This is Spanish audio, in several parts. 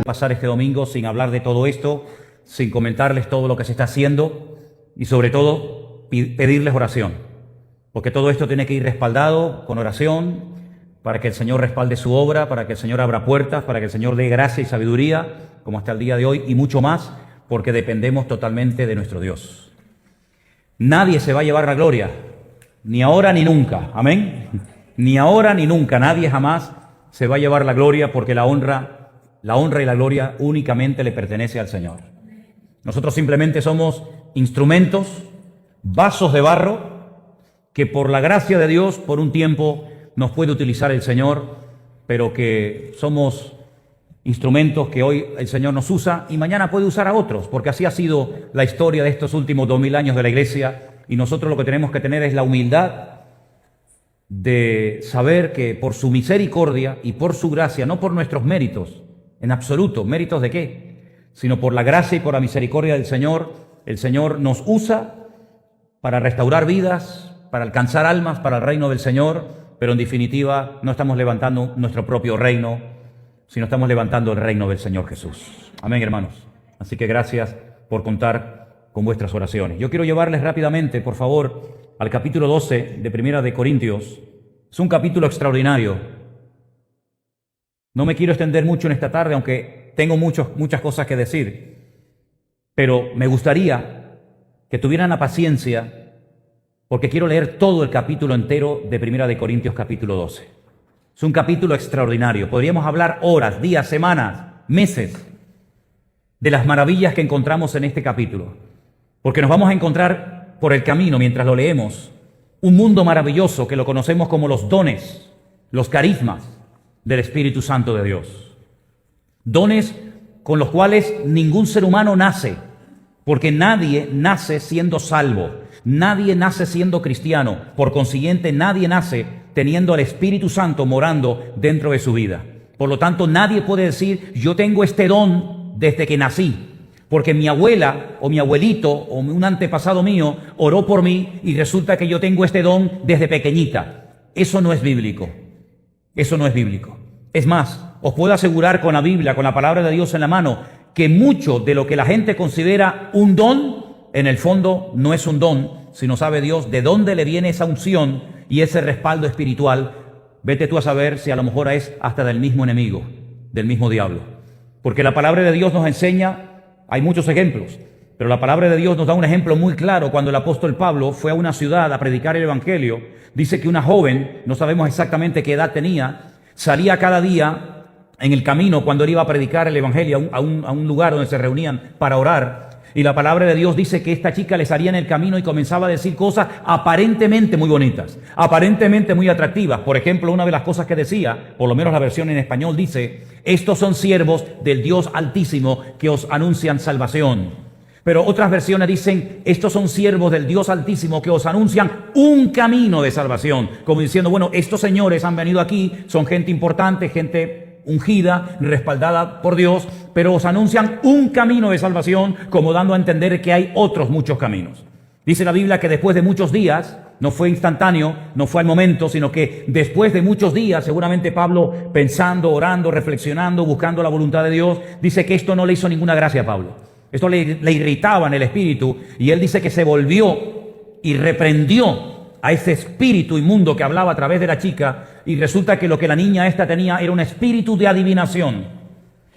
pasar este domingo sin hablar de todo esto, sin comentarles todo lo que se está haciendo y sobre todo pedirles oración, porque todo esto tiene que ir respaldado con oración para que el Señor respalde su obra, para que el Señor abra puertas, para que el Señor dé gracia y sabiduría, como hasta el día de hoy, y mucho más, porque dependemos totalmente de nuestro Dios. Nadie se va a llevar la gloria, ni ahora ni nunca, amén. Ni ahora ni nunca, nadie jamás se va a llevar la gloria, porque la honra y la gloria únicamente le pertenece al Señor. Nosotros simplemente somos instrumentos, vasos de barro, que por la gracia de Dios, por un tiempo, nos puede utilizar el Señor, pero que somos instrumentos que hoy el Señor nos usa y mañana puede usar a otros, porque así ha sido la historia de estos últimos 2000 años de la Iglesia, y nosotros lo que tenemos que tener es la humildad de saber que por su misericordia y por su gracia, no por nuestros méritos, en absoluto, ¿méritos de qué? Sino por la gracia y por la misericordia del Señor, el Señor nos usa para restaurar vidas, para alcanzar almas para el reino del Señor, pero en definitiva no estamos levantando nuestro propio reino, sino estamos levantando el reino del Señor Jesús. Amén, hermanos. Así que gracias por contar con vuestras oraciones. Yo quiero llevarles rápidamente, por favor, al capítulo 12 de Primera de Corintios. Es un capítulo extraordinario. No me quiero extender mucho en esta tarde, aunque tengo muchas cosas que decir, pero me gustaría que tuvieran la paciencia, porque quiero leer todo el capítulo entero de Primera de Corintios capítulo 12. Es un capítulo extraordinario. Podríamos hablar horas, días, semanas, meses de las maravillas que encontramos en este capítulo, porque nos vamos a encontrar por el camino, mientras lo leemos, un mundo maravilloso que lo conocemos como los dones, los carismas del Espíritu Santo de Dios. Dones con los cuales ningún ser humano nace, porque nadie nace siendo salvo. Nadie nace siendo cristiano, por consiguiente nadie nace teniendo al Espíritu Santo morando dentro de su vida. Por lo tanto, nadie puede decir, yo tengo este don desde que nací, porque mi abuela o mi abuelito o un antepasado mío oró por mí y resulta que yo tengo este don desde pequeñita. Eso no es bíblico. Eso no es bíblico. Es más, os puedo asegurar con la Biblia, con la palabra de Dios en la mano, que mucho de lo que la gente considera un don, en el fondo no es un don, sino sabe Dios de dónde le viene esa unción y ese respaldo espiritual. Vete tú a saber si a lo mejor es hasta del mismo enemigo, del mismo diablo. Porque la palabra de Dios nos enseña, hay muchos ejemplos, pero la palabra de Dios nos da un ejemplo muy claro. Cuando el apóstol Pablo fue a una ciudad a predicar el evangelio, dice que una joven, no sabemos exactamente qué edad tenía, salía cada día en el camino cuando él iba a predicar el evangelio a un lugar donde se reunían para orar. Y la palabra de Dios dice que esta chica le salía en el camino y comenzaba a decir cosas aparentemente muy bonitas, aparentemente muy atractivas. Por ejemplo, una de las cosas que decía, por lo menos la versión en español dice, estos son siervos del Dios Altísimo que os anuncian salvación. Pero otras versiones dicen, estos son siervos del Dios Altísimo que os anuncian un camino de salvación. Como diciendo, bueno, estos señores han venido aquí, son gente importante, gente ungida, respaldada por Dios, pero os anuncian un camino de salvación, como dando a entender que hay otros muchos caminos. Dice la Biblia que después de muchos días, no fue instantáneo, no fue al momento, sino que después de muchos días, seguramente Pablo pensando, orando, reflexionando, buscando la voluntad de Dios, dice que esto no le hizo ninguna gracia a Pablo. Esto le irritaba en el espíritu, y él dice que se volvió y reprendió a ese espíritu inmundo que hablaba a través de la chica, y resulta que lo que la niña esta tenía era un espíritu de adivinación.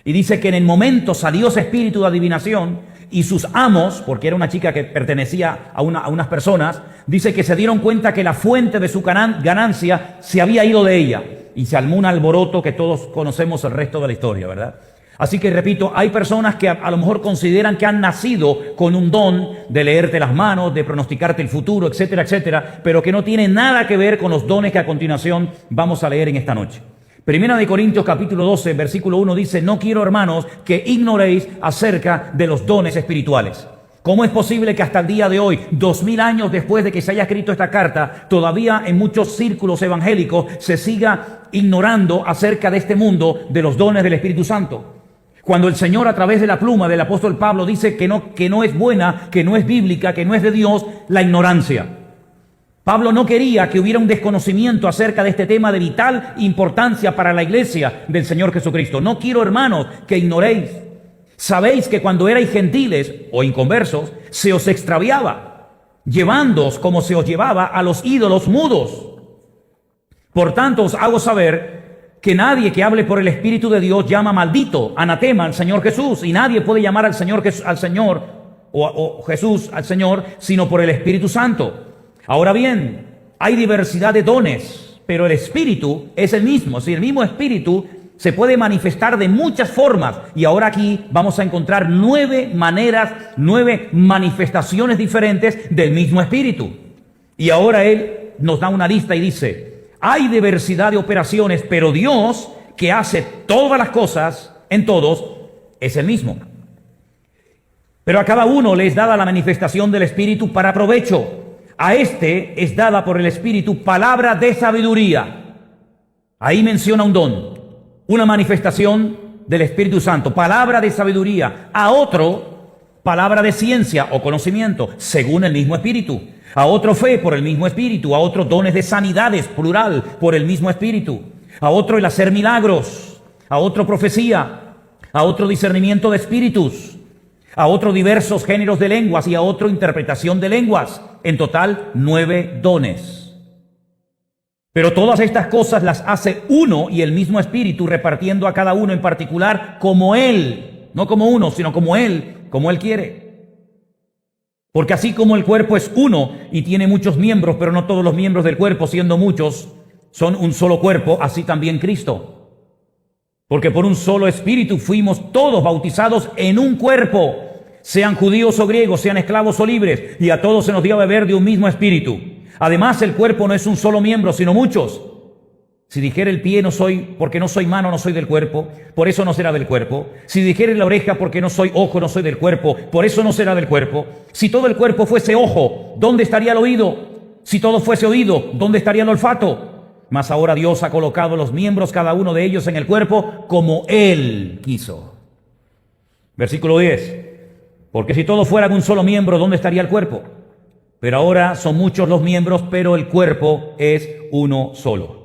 Y dice que en el momento salió ese espíritu de adivinación y sus amos, porque era una chica que pertenecía a unas personas, dice que se dieron cuenta que la fuente de su ganancia se había ido de ella y se armó un alboroto que todos conocemos el resto de la historia, ¿verdad? Así que repito, hay personas que a lo mejor consideran que han nacido con un don de leerte las manos, de pronosticarte el futuro, etcétera, etcétera, pero que no tiene nada que ver con los dones que a continuación vamos a leer en esta noche. Primera de Corintios capítulo 12, versículo 1 dice, no quiero, hermanos, que ignoréis acerca de los dones espirituales. ¿Cómo es posible que hasta el día de hoy, 2000 años después de que se haya escrito esta carta, todavía en muchos círculos evangélicos se siga ignorando acerca de este mundo de los dones del Espíritu Santo? Cuando el Señor a través de la pluma del apóstol Pablo dice que no es buena, que no es bíblica, que no es de Dios, la ignorancia. Pablo no quería que hubiera un desconocimiento acerca de este tema de vital importancia para la iglesia del Señor Jesucristo. No quiero, hermanos, que ignoréis. Sabéis que cuando erais gentiles o inconversos, se os extraviaba, llevándoos como se os llevaba a los ídolos mudos. Por tanto, os hago saber que nadie que hable por el Espíritu de Dios llama maldito, anatema al Señor Jesús, y nadie puede llamar al Señor o Jesús al Señor, sino por el Espíritu Santo. Ahora bien, hay diversidad de dones, pero el Espíritu es el mismo. Si el mismo Espíritu se puede manifestar de muchas formas, y ahora aquí vamos a encontrar 9 manifestaciones diferentes del mismo Espíritu. Y ahora Él nos da una lista y dice, hay diversidad de operaciones, pero Dios, que hace todas las cosas en todos, es el mismo. Pero a cada uno le es dada la manifestación del Espíritu para provecho. A este es dada por el Espíritu palabra de sabiduría. Ahí menciona un don, una manifestación del Espíritu Santo, palabra de sabiduría. A otro, palabra de ciencia o conocimiento, según el mismo Espíritu. A otro fe por el mismo Espíritu. A otro dones de sanidades, plural, por el mismo Espíritu. A otro el hacer milagros. A otro profecía. A otro discernimiento de espíritus. A otro diversos géneros de lenguas y a otro interpretación de lenguas. En total 9 dones. Pero todas estas cosas las hace uno y el mismo Espíritu, repartiendo a cada uno en particular como Él, no como uno, sino como Él quiere. Porque así como el cuerpo es uno y tiene muchos miembros, pero no todos los miembros del cuerpo, siendo muchos, son un solo cuerpo, así también Cristo. Porque por un solo Espíritu fuimos todos bautizados en un cuerpo, sean judíos o griegos, sean esclavos o libres, y a todos se nos dio a beber de un mismo Espíritu. Además, el cuerpo no es un solo miembro, sino muchos. Si dijere el pie, no soy, porque no soy mano, no soy del cuerpo, por eso no será del cuerpo. Si dijere la oreja, porque no soy ojo, no soy del cuerpo, por eso no será del cuerpo. Si todo el cuerpo fuese ojo, ¿dónde estaría el oído? Si todo fuese oído, ¿dónde estaría el olfato? Mas ahora Dios ha colocado los miembros, cada uno de ellos, en el cuerpo, como Él quiso. Versículo 10. Porque si todos fueran un solo miembro, ¿dónde estaría el cuerpo? Pero ahora son muchos los miembros, pero el cuerpo es uno solo.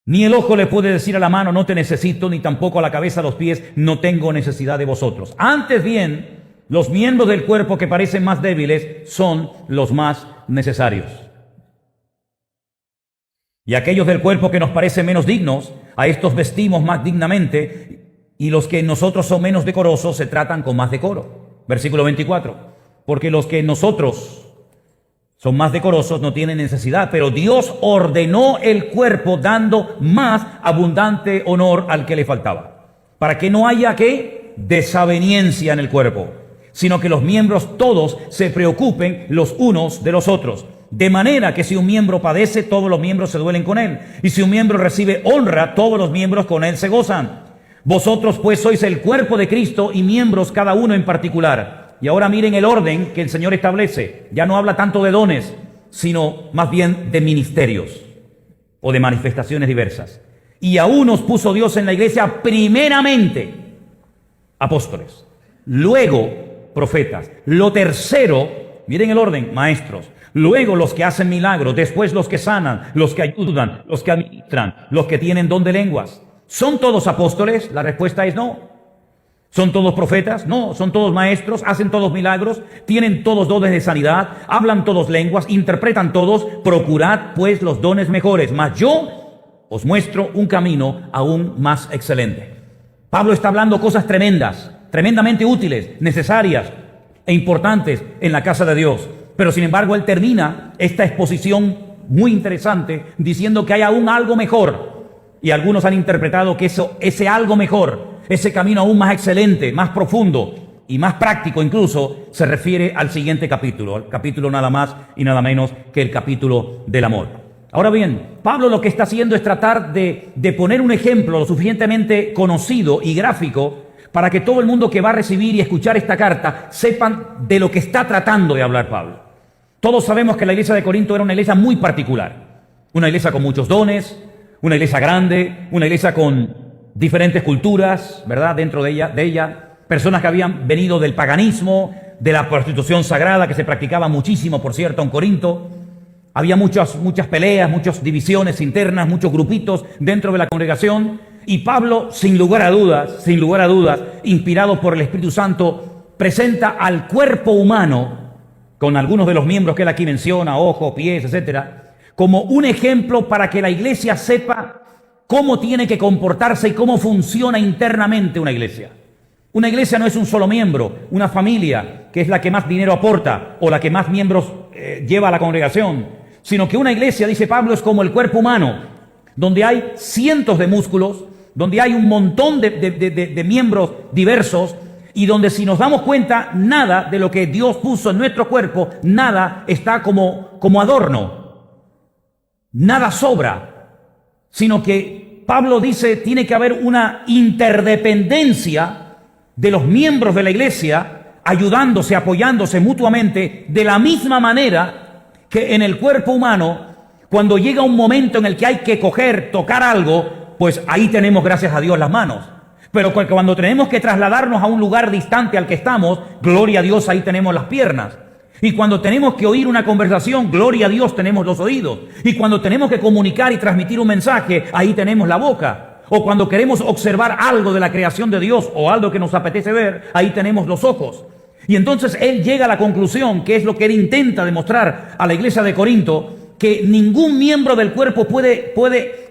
Ni el ojo le puede decir a la mano, no te necesito, ni tampoco a la cabeza, a los pies, no tengo necesidad de vosotros. Antes bien, los miembros del cuerpo que parecen más débiles son los más necesarios. Y aquellos del cuerpo que nos parecen menos dignos, a estos vestimos más dignamente, y los que en nosotros son menos decorosos se tratan con más decoro. Versículo 24. Porque los que en nosotros son más decorosos no tienen necesidad, pero Dios ordenó el cuerpo dando más abundante honor al que le faltaba, para que no haya desaveniencia en el cuerpo, sino que los miembros todos se preocupen los unos de los otros. De manera que si un miembro padece, todos los miembros se duelen con él. Y si un miembro recibe honra, todos los miembros con él se gozan. Vosotros pues sois el cuerpo de Cristo y miembros cada uno en particular. Y ahora miren el orden que el Señor establece. Ya no habla tanto de dones, sino más bien de ministerios o de manifestaciones diversas. Y a unos puso Dios en la iglesia primeramente apóstoles, luego profetas. Lo tercero, miren el orden, maestros. Luego los que hacen milagros, después los que sanan, los que ayudan, los que administran, los que tienen don de lenguas. ¿Son todos apóstoles? La respuesta es no. ¿Son todos profetas? No. ¿Son todos maestros? ¿Hacen todos milagros? ¿Tienen todos dones de sanidad? ¿Hablan todos lenguas? ¿Interpretan todos? Procurad pues los dones mejores, mas yo os muestro un camino aún más excelente. Pablo está hablando cosas tremendas, tremendamente útiles, necesarias e importantes en la casa de Dios. Pero sin embargo, él termina esta exposición muy interesante diciendo que hay aún algo mejor. Y algunos han interpretado que ese algo mejor, ese camino aún más excelente, más profundo y más práctico incluso, se refiere al siguiente capítulo, el capítulo nada más y nada menos que el capítulo del amor. Ahora bien, Pablo lo que está haciendo es tratar de poner un ejemplo lo suficientemente conocido y gráfico para que todo el mundo que va a recibir y escuchar esta carta sepan de lo que está tratando de hablar Pablo. Todos sabemos que la iglesia de Corinto era una iglesia muy particular, una iglesia con muchos dones, una iglesia grande, una iglesia con diferentes culturas, ¿verdad? Dentro de ella, personas que habían venido del paganismo, de la prostitución sagrada que se practicaba muchísimo, por cierto, en Corinto. Había muchas peleas, muchas divisiones internas, muchos grupitos dentro de la congregación. Y Pablo, sin lugar a dudas, inspirado por el Espíritu Santo, presenta al cuerpo humano, con algunos de los miembros que él aquí menciona, ojos, pies, etcétera, como un ejemplo para que la iglesia sepa cómo tiene que comportarse y cómo funciona internamente una iglesia. Una iglesia no es un solo miembro, una familia que es la que más dinero aporta o la que más miembros lleva a la congregación, sino que una iglesia, dice Pablo, es como el cuerpo humano, donde hay cientos de músculos, donde hay un montón de miembros diversos y donde, si nos damos cuenta, nada de lo que Dios puso en nuestro cuerpo, nada está como adorno, nada sobra, sino que Pablo dice tiene que haber una interdependencia de los miembros de la iglesia, ayudándose, apoyándose mutuamente, de la misma manera que en el cuerpo humano, cuando llega un momento en el que hay que tocar algo, pues ahí tenemos, gracias a Dios, las manos. Pero cuando tenemos que trasladarnos a un lugar distante al que estamos, gloria a Dios, ahí tenemos las piernas. Y cuando tenemos que oír una conversación, gloria a Dios, tenemos los oídos. Y cuando tenemos que comunicar y transmitir un mensaje, ahí tenemos la boca. O cuando queremos observar algo de la creación de Dios o algo que nos apetece ver, ahí tenemos los ojos. Y entonces él llega a la conclusión, que es lo que él intenta demostrar a la iglesia de Corinto, que ningún miembro del cuerpo puede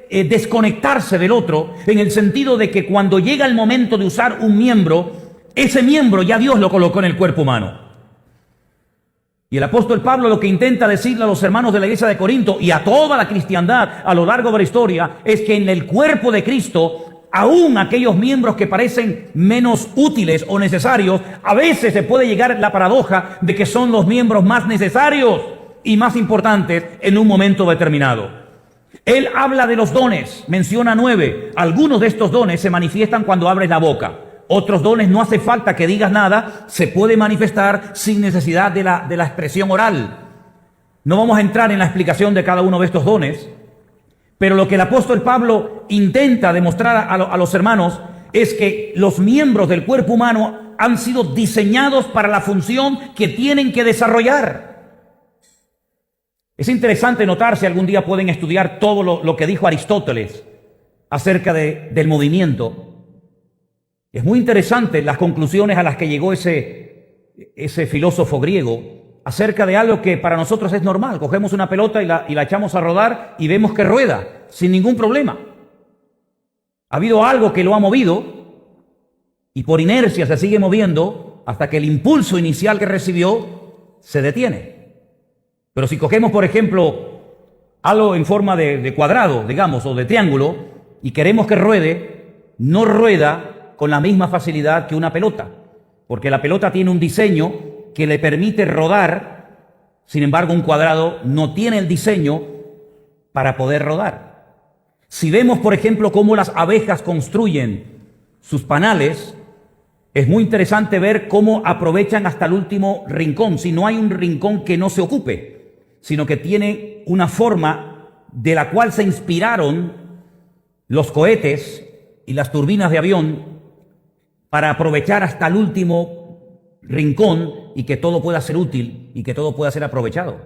desconectarse del otro, en el sentido de que cuando llega el momento de usar un miembro, ese miembro ya Dios lo colocó en el cuerpo humano. Y el apóstol Pablo lo que intenta decirle a los hermanos de la iglesia de Corinto y a toda la cristiandad a lo largo de la historia es que en el cuerpo de Cristo, aún aquellos miembros que parecen menos útiles o necesarios, a veces se puede llegar a la paradoja de que son los miembros más necesarios y más importantes en un momento determinado. Él habla de los dones, menciona 9. Algunos de estos dones se manifiestan cuando abres la boca. Otros dones no hace falta que digas nada, se puede manifestar sin necesidad de la expresión oral. No vamos a entrar en la explicación de cada uno de estos dones, pero lo que el apóstol Pablo intenta demostrar a los hermanos es que los miembros del cuerpo humano han sido diseñados para la función que tienen que desarrollar. Es interesante notar, si algún día pueden estudiar todo lo que dijo Aristóteles acerca del movimiento. Es muy interesante las conclusiones a las que llegó ese filósofo griego acerca de algo que para nosotros es normal. Cogemos una pelota y la echamos a rodar y vemos que rueda sin ningún problema. Ha habido algo que lo ha movido y por inercia se sigue moviendo hasta que el impulso inicial que recibió se detiene. Pero si cogemos, por ejemplo, algo en forma de cuadrado, digamos, o de triángulo, y queremos que ruede, no rueda con la misma facilidad que una pelota, porque la pelota tiene un diseño que le permite rodar. Sin embargo, un cuadrado no tiene el diseño para poder rodar. Si vemos, por ejemplo, cómo las abejas construyen sus panales, es muy interesante ver cómo aprovechan hasta el último rincón. Si no hay un rincón que no se ocupe, sino que tiene una forma de la cual se inspiraron los cohetes y las turbinas de avión, para aprovechar hasta el último rincón y que todo pueda ser útil y que todo pueda ser aprovechado.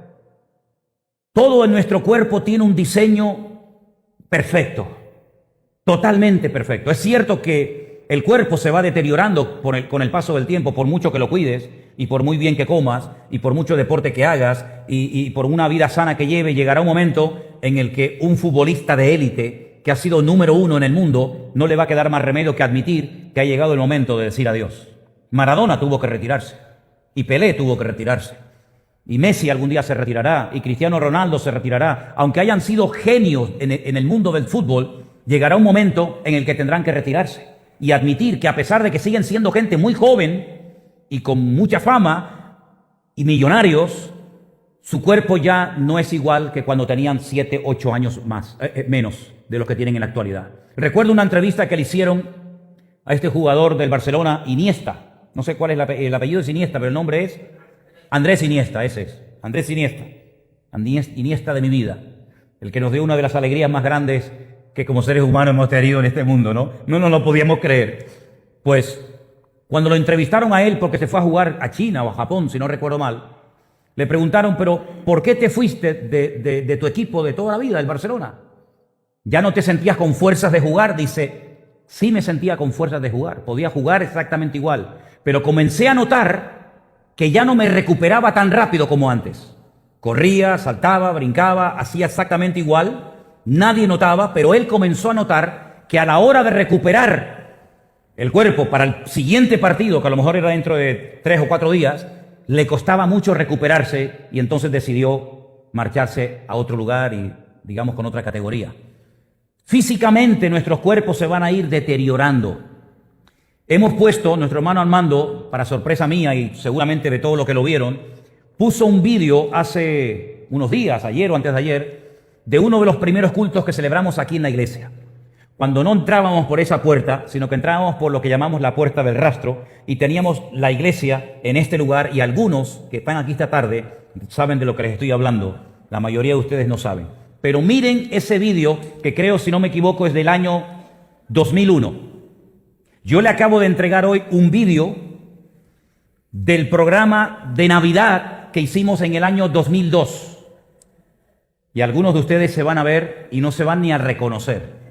Todo en nuestro cuerpo tiene un diseño perfecto, totalmente perfecto. Es cierto que el cuerpo se va deteriorando con el paso del tiempo, por mucho que lo cuides y por muy bien que comas y por mucho deporte que hagas y por una vida sana que lleve. Llegará un momento en el que un futbolista de élite que ha sido número 1 en el mundo, no le va a quedar más remedio que admitir que ha llegado el momento de decir adiós. Maradona tuvo que retirarse, y Pelé tuvo que retirarse, y Messi algún día se retirará, y Cristiano Ronaldo se retirará. Aunque hayan sido genios en el mundo del fútbol, llegará un momento en el que tendrán que retirarse y admitir que, a pesar de que siguen siendo gente muy joven y con mucha fama y millonarios, su cuerpo ya no es igual que cuando tenían 7, 8 años menos de los que tienen en la actualidad. Recuerdo una entrevista que le hicieron a este jugador del Barcelona, Iniesta. No sé cuál es el apellido de Iniesta, pero el nombre es Andrés Iniesta, ese es. Andrés Iniesta. Iniesta de mi vida. El que nos dio una de las alegrías más grandes que como seres humanos hemos tenido en este mundo, ¿no? No nos lo podíamos creer. Pues Cuando lo entrevistaron a él porque se fue a jugar a China o a Japón, si no recuerdo mal, le preguntaron, pero ¿por qué te fuiste de tu equipo de toda la vida, el Barcelona? ¿Ya no te sentías con fuerzas de jugar? Dice, sí me sentía con fuerzas de jugar, podía jugar exactamente igual, pero comencé a notar que ya no me recuperaba tan rápido como antes. Corría, saltaba, brincaba, hacía exactamente igual, nadie notaba, pero él comenzó a notar que a la hora de recuperar el cuerpo para el siguiente partido, que a lo mejor era dentro de 3 o 4 días, le costaba mucho recuperarse y entonces decidió marcharse a otro lugar y, digamos, con otra categoría. Físicamente nuestros cuerpos se van a ir deteriorando. Hemos puesto, nuestro hermano Armando, para sorpresa mía y seguramente de todos los que lo vieron, puso un vídeo hace unos días, ayer o antes de ayer, de uno de los primeros cultos que celebramos aquí en la iglesia. Cuando no entrábamos por esa puerta, sino que entrábamos por lo que llamamos la puerta del rastro y teníamos la iglesia en este lugar y algunos que están aquí esta tarde saben de lo que les estoy hablando. La mayoría de ustedes no saben. Pero miren ese vídeo que creo, si no me equivoco, es del año 2001. Yo le acabo de entregar hoy un vídeo del programa de Navidad que hicimos en el año 2002. Y algunos de ustedes se van a ver y no se van ni a reconocer.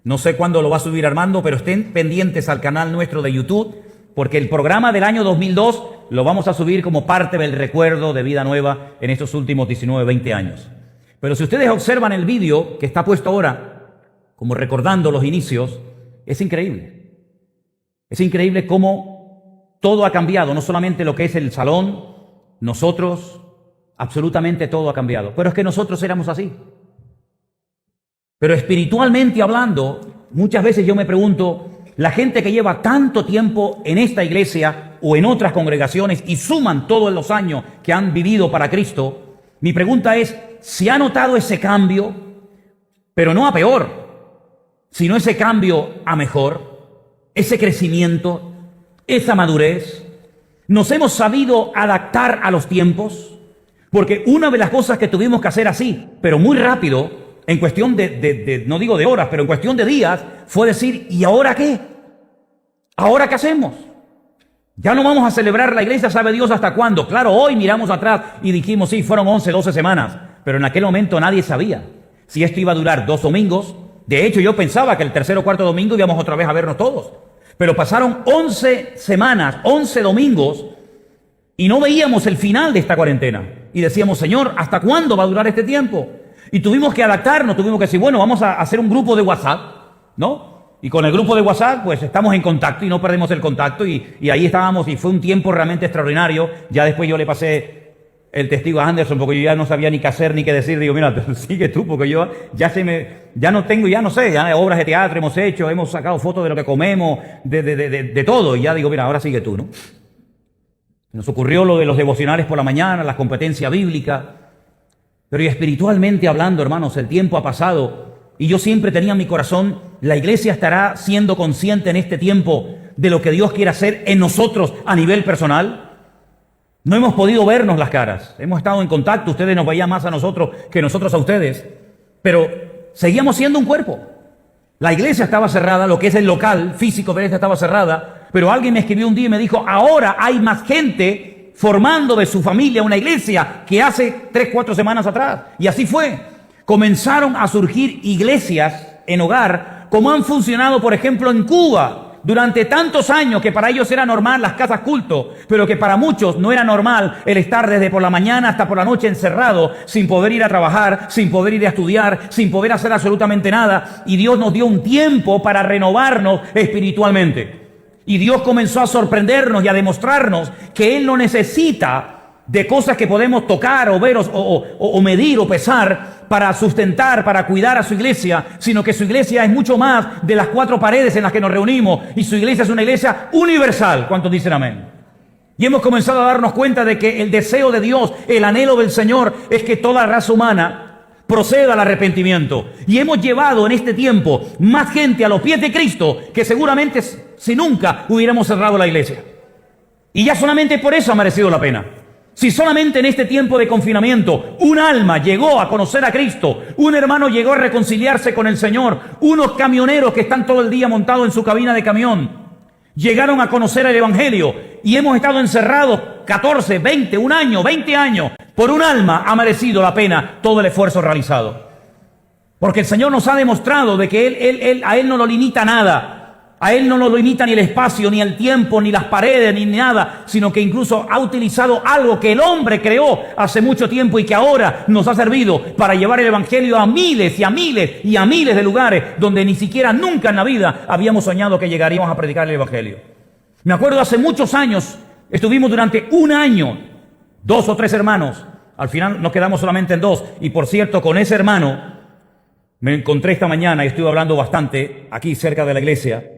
No sé cuándo lo va a subir Armando, pero estén pendientes al canal nuestro de YouTube, porque el programa del año 2002 lo vamos a subir como parte del recuerdo de Vida Nueva en estos últimos 19, 20 años. Pero si ustedes observan el vídeo que está puesto ahora, como recordando los inicios, es increíble. Es increíble cómo todo ha cambiado, no solamente lo que es el salón, nosotros, absolutamente todo ha cambiado. Pero es que nosotros éramos así. Pero espiritualmente hablando, muchas veces yo me pregunto, la gente que lleva tanto tiempo en esta iglesia o en otras congregaciones y suman todos los años que han vivido para Cristo, mi pregunta es, ¿se ha notado ese cambio? Pero no a peor, sino ese cambio a mejor, ese crecimiento, esa madurez. ¿Nos hemos sabido adaptar a los tiempos? Porque una de las cosas que tuvimos que hacer así, pero muy rápido, en cuestión no digo de horas, pero en cuestión de días, fue decir, ¿y ahora qué? ¿Ahora qué hacemos? Ya no vamos a celebrar la iglesia, sabe Dios hasta cuándo. Claro, hoy miramos atrás y dijimos, sí, fueron 11, 12 semanas, pero en aquel momento nadie sabía si esto iba a durar 2 domingos. De hecho, yo pensaba que el tercer o cuarto domingo íbamos otra vez a vernos todos. Pero pasaron 11 semanas, 11 domingos, y no veíamos el final de esta cuarentena. Y decíamos, Señor, ¿hasta cuándo va a durar este tiempo? Y tuvimos que adaptarnos, tuvimos que decir, bueno, vamos a hacer un grupo de WhatsApp, ¿no? Y con el grupo de WhatsApp, pues estamos en contacto y no perdemos el contacto y ahí estábamos y fue un tiempo realmente extraordinario. Ya después yo le pasé el testigo a Anderson porque yo ya no sabía ni qué hacer ni qué decir. Digo, mira, sigue tú porque yo ya no tengo, ya no sé, ya obras de teatro hemos hecho, hemos sacado fotos de lo que comemos, de todo. Y ya digo, mira, ahora sigue tú, ¿no? Nos ocurrió lo de los devocionales por la mañana, la competencia bíblica. Pero y espiritualmente hablando, hermanos, el tiempo ha pasado y yo siempre tenía en mi corazón, la iglesia estará siendo consciente en este tiempo de lo que Dios quiere hacer en nosotros a nivel personal. No hemos podido vernos las caras, hemos estado en contacto, ustedes nos veían más a nosotros que nosotros a ustedes, pero seguíamos siendo un cuerpo. La iglesia estaba cerrada, lo que es el local físico de la iglesia estaba cerrada, pero alguien me escribió un día y me dijo, ahora hay más gente formando de su familia una iglesia que hace 3, 4 semanas atrás. Y así fue. Comenzaron a surgir iglesias en hogar, como han funcionado, por ejemplo, en Cuba, durante tantos años que para ellos era normal las casas culto, pero que para muchos no era normal el estar desde por la mañana hasta por la noche encerrado, sin poder ir a trabajar, sin poder ir a estudiar, sin poder hacer absolutamente nada. Y Dios nos dio un tiempo para renovarnos espiritualmente. Y Dios comenzó a sorprendernos y a demostrarnos que Él no necesita de cosas que podemos tocar o ver o medir o pesar para sustentar, para cuidar a su iglesia, sino que su iglesia es mucho más de las 4 paredes en las que nos reunimos y su iglesia es una iglesia universal. ¿Cuántos dicen amén? Y hemos comenzado a darnos cuenta de que el deseo de Dios, el anhelo del Señor es que toda raza humana proceda al arrepentimiento. Y hemos llevado en este tiempo más gente a los pies de Cristo que seguramente si nunca hubiéramos cerrado la iglesia. Y ya solamente por eso ha merecido la pena. Si solamente en este tiempo de confinamiento un alma llegó a conocer a Cristo, un hermano llegó a reconciliarse con el Señor, unos camioneros que están todo el día montados en su cabina de camión, llegaron a conocer el Evangelio y hemos estado encerrados 14, 20, un año, 20 años. Por un alma ha merecido la pena todo el esfuerzo realizado. Porque el Señor nos ha demostrado de que a Él no lo limita nada. A Él no lo limita ni el espacio, ni el tiempo, ni las paredes, ni nada, sino que incluso ha utilizado algo que el hombre creó hace mucho tiempo y que ahora nos ha servido para llevar el Evangelio a miles y a miles y a miles de lugares donde ni siquiera nunca en la vida habíamos soñado que llegaríamos a predicar el Evangelio. Me acuerdo hace muchos años, estuvimos durante un año, 2 o 3 hermanos, al final nos quedamos solamente en 2, y por cierto, con ese hermano me encontré esta mañana y estuve hablando bastante aquí cerca de la iglesia.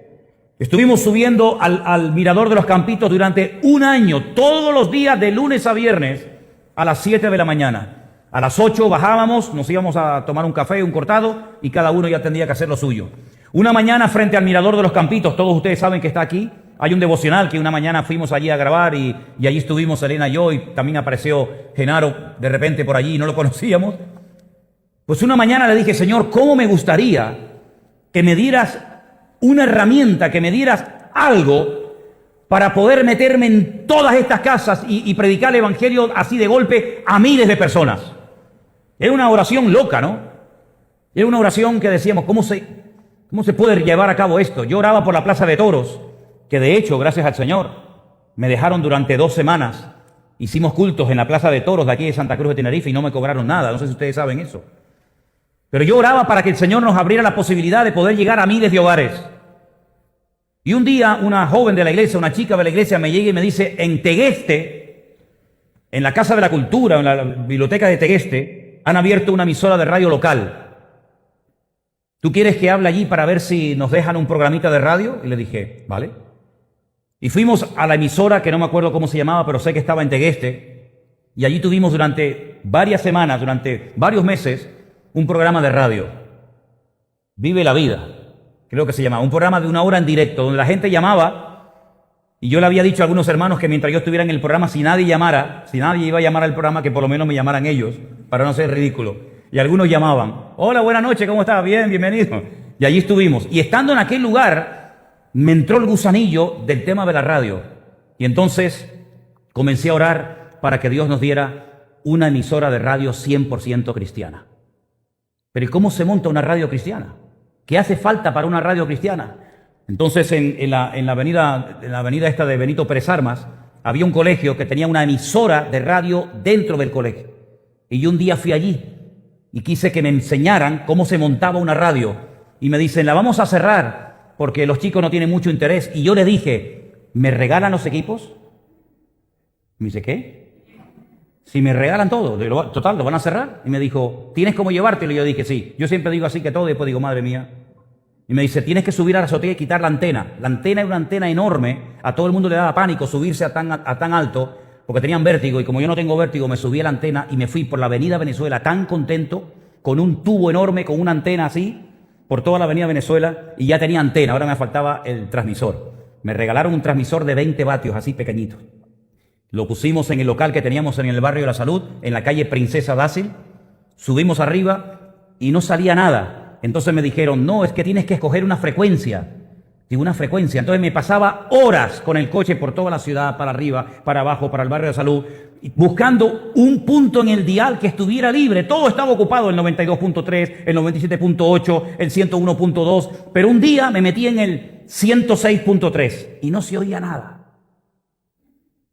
Estuvimos subiendo al Mirador de los Campitos durante un año, todos los días de lunes a viernes a las 7 de la mañana. A las 8 bajábamos, nos íbamos a tomar un café, un cortado, y cada uno ya tendría que hacer lo suyo. Una mañana frente al Mirador de los Campitos, todos ustedes saben que está aquí, hay un devocional que una mañana fuimos allí a grabar y allí estuvimos Elena y yo, y también apareció Genaro de repente por allí y no lo conocíamos. Pues una mañana le dije, Señor, ¿cómo me gustaría que me dieras una herramienta, que me dieras algo para poder meterme en todas estas casas y predicar el Evangelio así de golpe a miles de personas? Era una oración loca, ¿no? Era una oración que decíamos, ¿cómo se puede llevar a cabo esto? Yo oraba por la Plaza de Toros, que de hecho, gracias al Señor, me dejaron durante 2 semanas. Hicimos cultos en la Plaza de Toros de aquí de Santa Cruz de Tenerife y no me cobraron nada. No sé si ustedes saben eso. Pero yo oraba para que el Señor nos abriera la posibilidad de poder llegar a miles de hogares. Y un día una joven de la iglesia, una chica de la iglesia me llega y me dice, en Tegueste, en la Casa de la Cultura, en la biblioteca de Tegueste, han abierto una emisora de radio local. ¿Tú quieres que hable allí para ver si nos dejan un programita de radio? Y le dije, vale. Y fuimos a la emisora, que no me acuerdo cómo se llamaba, pero sé que estaba en Tegueste, y allí tuvimos durante varias semanas, durante varios meses, un programa de radio, Vive la Vida, creo que se llamaba, un programa de 1 hora en directo, donde la gente llamaba, y yo le había dicho a algunos hermanos que mientras yo estuviera en el programa, si nadie iba a llamar al programa, que por lo menos me llamaran ellos, para no ser ridículo. Y algunos llamaban, hola, buenas noches, ¿cómo estás? Bien, bienvenido. Y allí estuvimos. Y estando en aquel lugar, me entró el gusanillo del tema de la radio. Y entonces comencé a orar para que Dios nos diera una emisora de radio 100% cristiana. Pero ¿y cómo se monta una radio cristiana? ¿Qué hace falta para una radio cristiana? Entonces en la avenida esta de Benito Pérez Armas había un colegio que tenía una emisora de radio dentro del colegio. Y yo un día fui allí y quise que me enseñaran cómo se montaba una radio. Y me dicen, la vamos a cerrar porque los chicos no tienen mucho interés. Y yo le dije, ¿me regalan los equipos? Me dice, ¿qué? Si me regalan todo, total, ¿lo van a cerrar? Y me dijo, ¿tienes cómo llevártelo? Y yo dije, sí. Yo siempre digo así que todo, y después digo, madre mía. Y me dice, tienes que subir a la azotea y quitar la antena. La antena era una antena enorme, a todo el mundo le daba pánico subirse a tan alto, porque tenían vértigo, y como yo no tengo vértigo, me subí a la antena y me fui por la avenida Venezuela tan contento, con un tubo enorme, con una antena así, por toda la avenida Venezuela, y ya tenía antena, ahora me faltaba el transmisor. Me regalaron un transmisor de 20 vatios, así pequeñito. Lo pusimos en el local que teníamos en el barrio de la Salud, en la calle Princesa Dácil. Subimos arriba y no salía nada. Entonces me dijeron, no, es que tienes que escoger una frecuencia. Digo, una frecuencia. Entonces me pasaba horas con el coche por toda la ciudad, para arriba, para abajo, para el barrio de la Salud, buscando un punto en el dial que estuviera libre. Todo estaba ocupado, el 92.3, el 97.8, el 101.2. Pero un día me metí en el 106.3 y no se oía nada.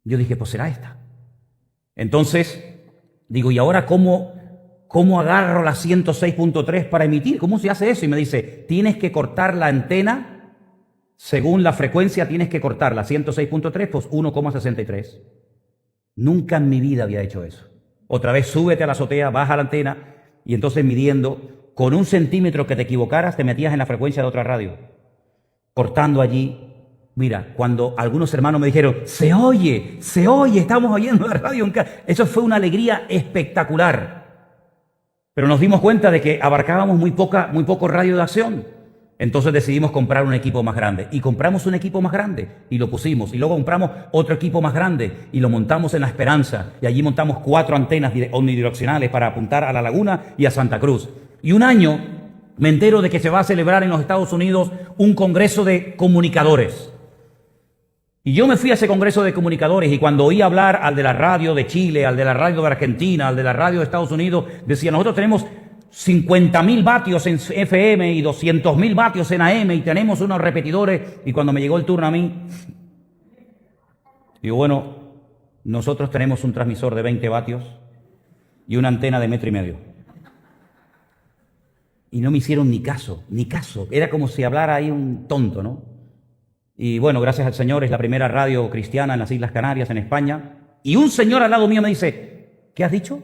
Yo dije, pues será esta. Entonces, digo, ¿y ahora cómo agarro la 106.3 para emitir? ¿Cómo se hace eso? Y me dice, tienes que cortar la antena, según la frecuencia tienes que cortarla. 106.3, pues 1,63. Nunca en mi vida había hecho eso. Otra vez, súbete a la azotea, baja la antena, y entonces midiendo, con 1 centímetro que te equivocaras, te metías en la frecuencia de otra radio. Cortando allí. Mira, cuando algunos hermanos me dijeron, se oye, estamos oyendo la radio en casa. Eso fue una alegría espectacular. Pero nos dimos cuenta de que abarcábamos muy poco radio de acción. Entonces decidimos comprar un equipo más grande. Y compramos un equipo más grande y lo pusimos. Y luego compramos otro equipo más grande y lo montamos en La Esperanza. Y allí montamos 4 antenas omnidireccionales para apuntar a La Laguna y a Santa Cruz. Y un año me entero de que se va a celebrar en los Estados Unidos un congreso de comunicadores. Y yo me fui a ese congreso de comunicadores y cuando oí hablar al de la radio de Chile, al de la radio de Argentina, al de la radio de Estados Unidos, decía, nosotros tenemos 50.000 vatios en FM y 200.000 vatios en AM y tenemos unos repetidores. Y cuando me llegó el turno a mí, digo, bueno, nosotros tenemos un transmisor de 20 vatios y una antena de 1,5 metros. Y no me hicieron ni caso, ni caso. Era como si hablara ahí un tonto, ¿no? Y bueno, gracias al Señor, es la primera radio cristiana en las Islas Canarias, en España. Y un señor al lado mío me dice, ¿qué has dicho?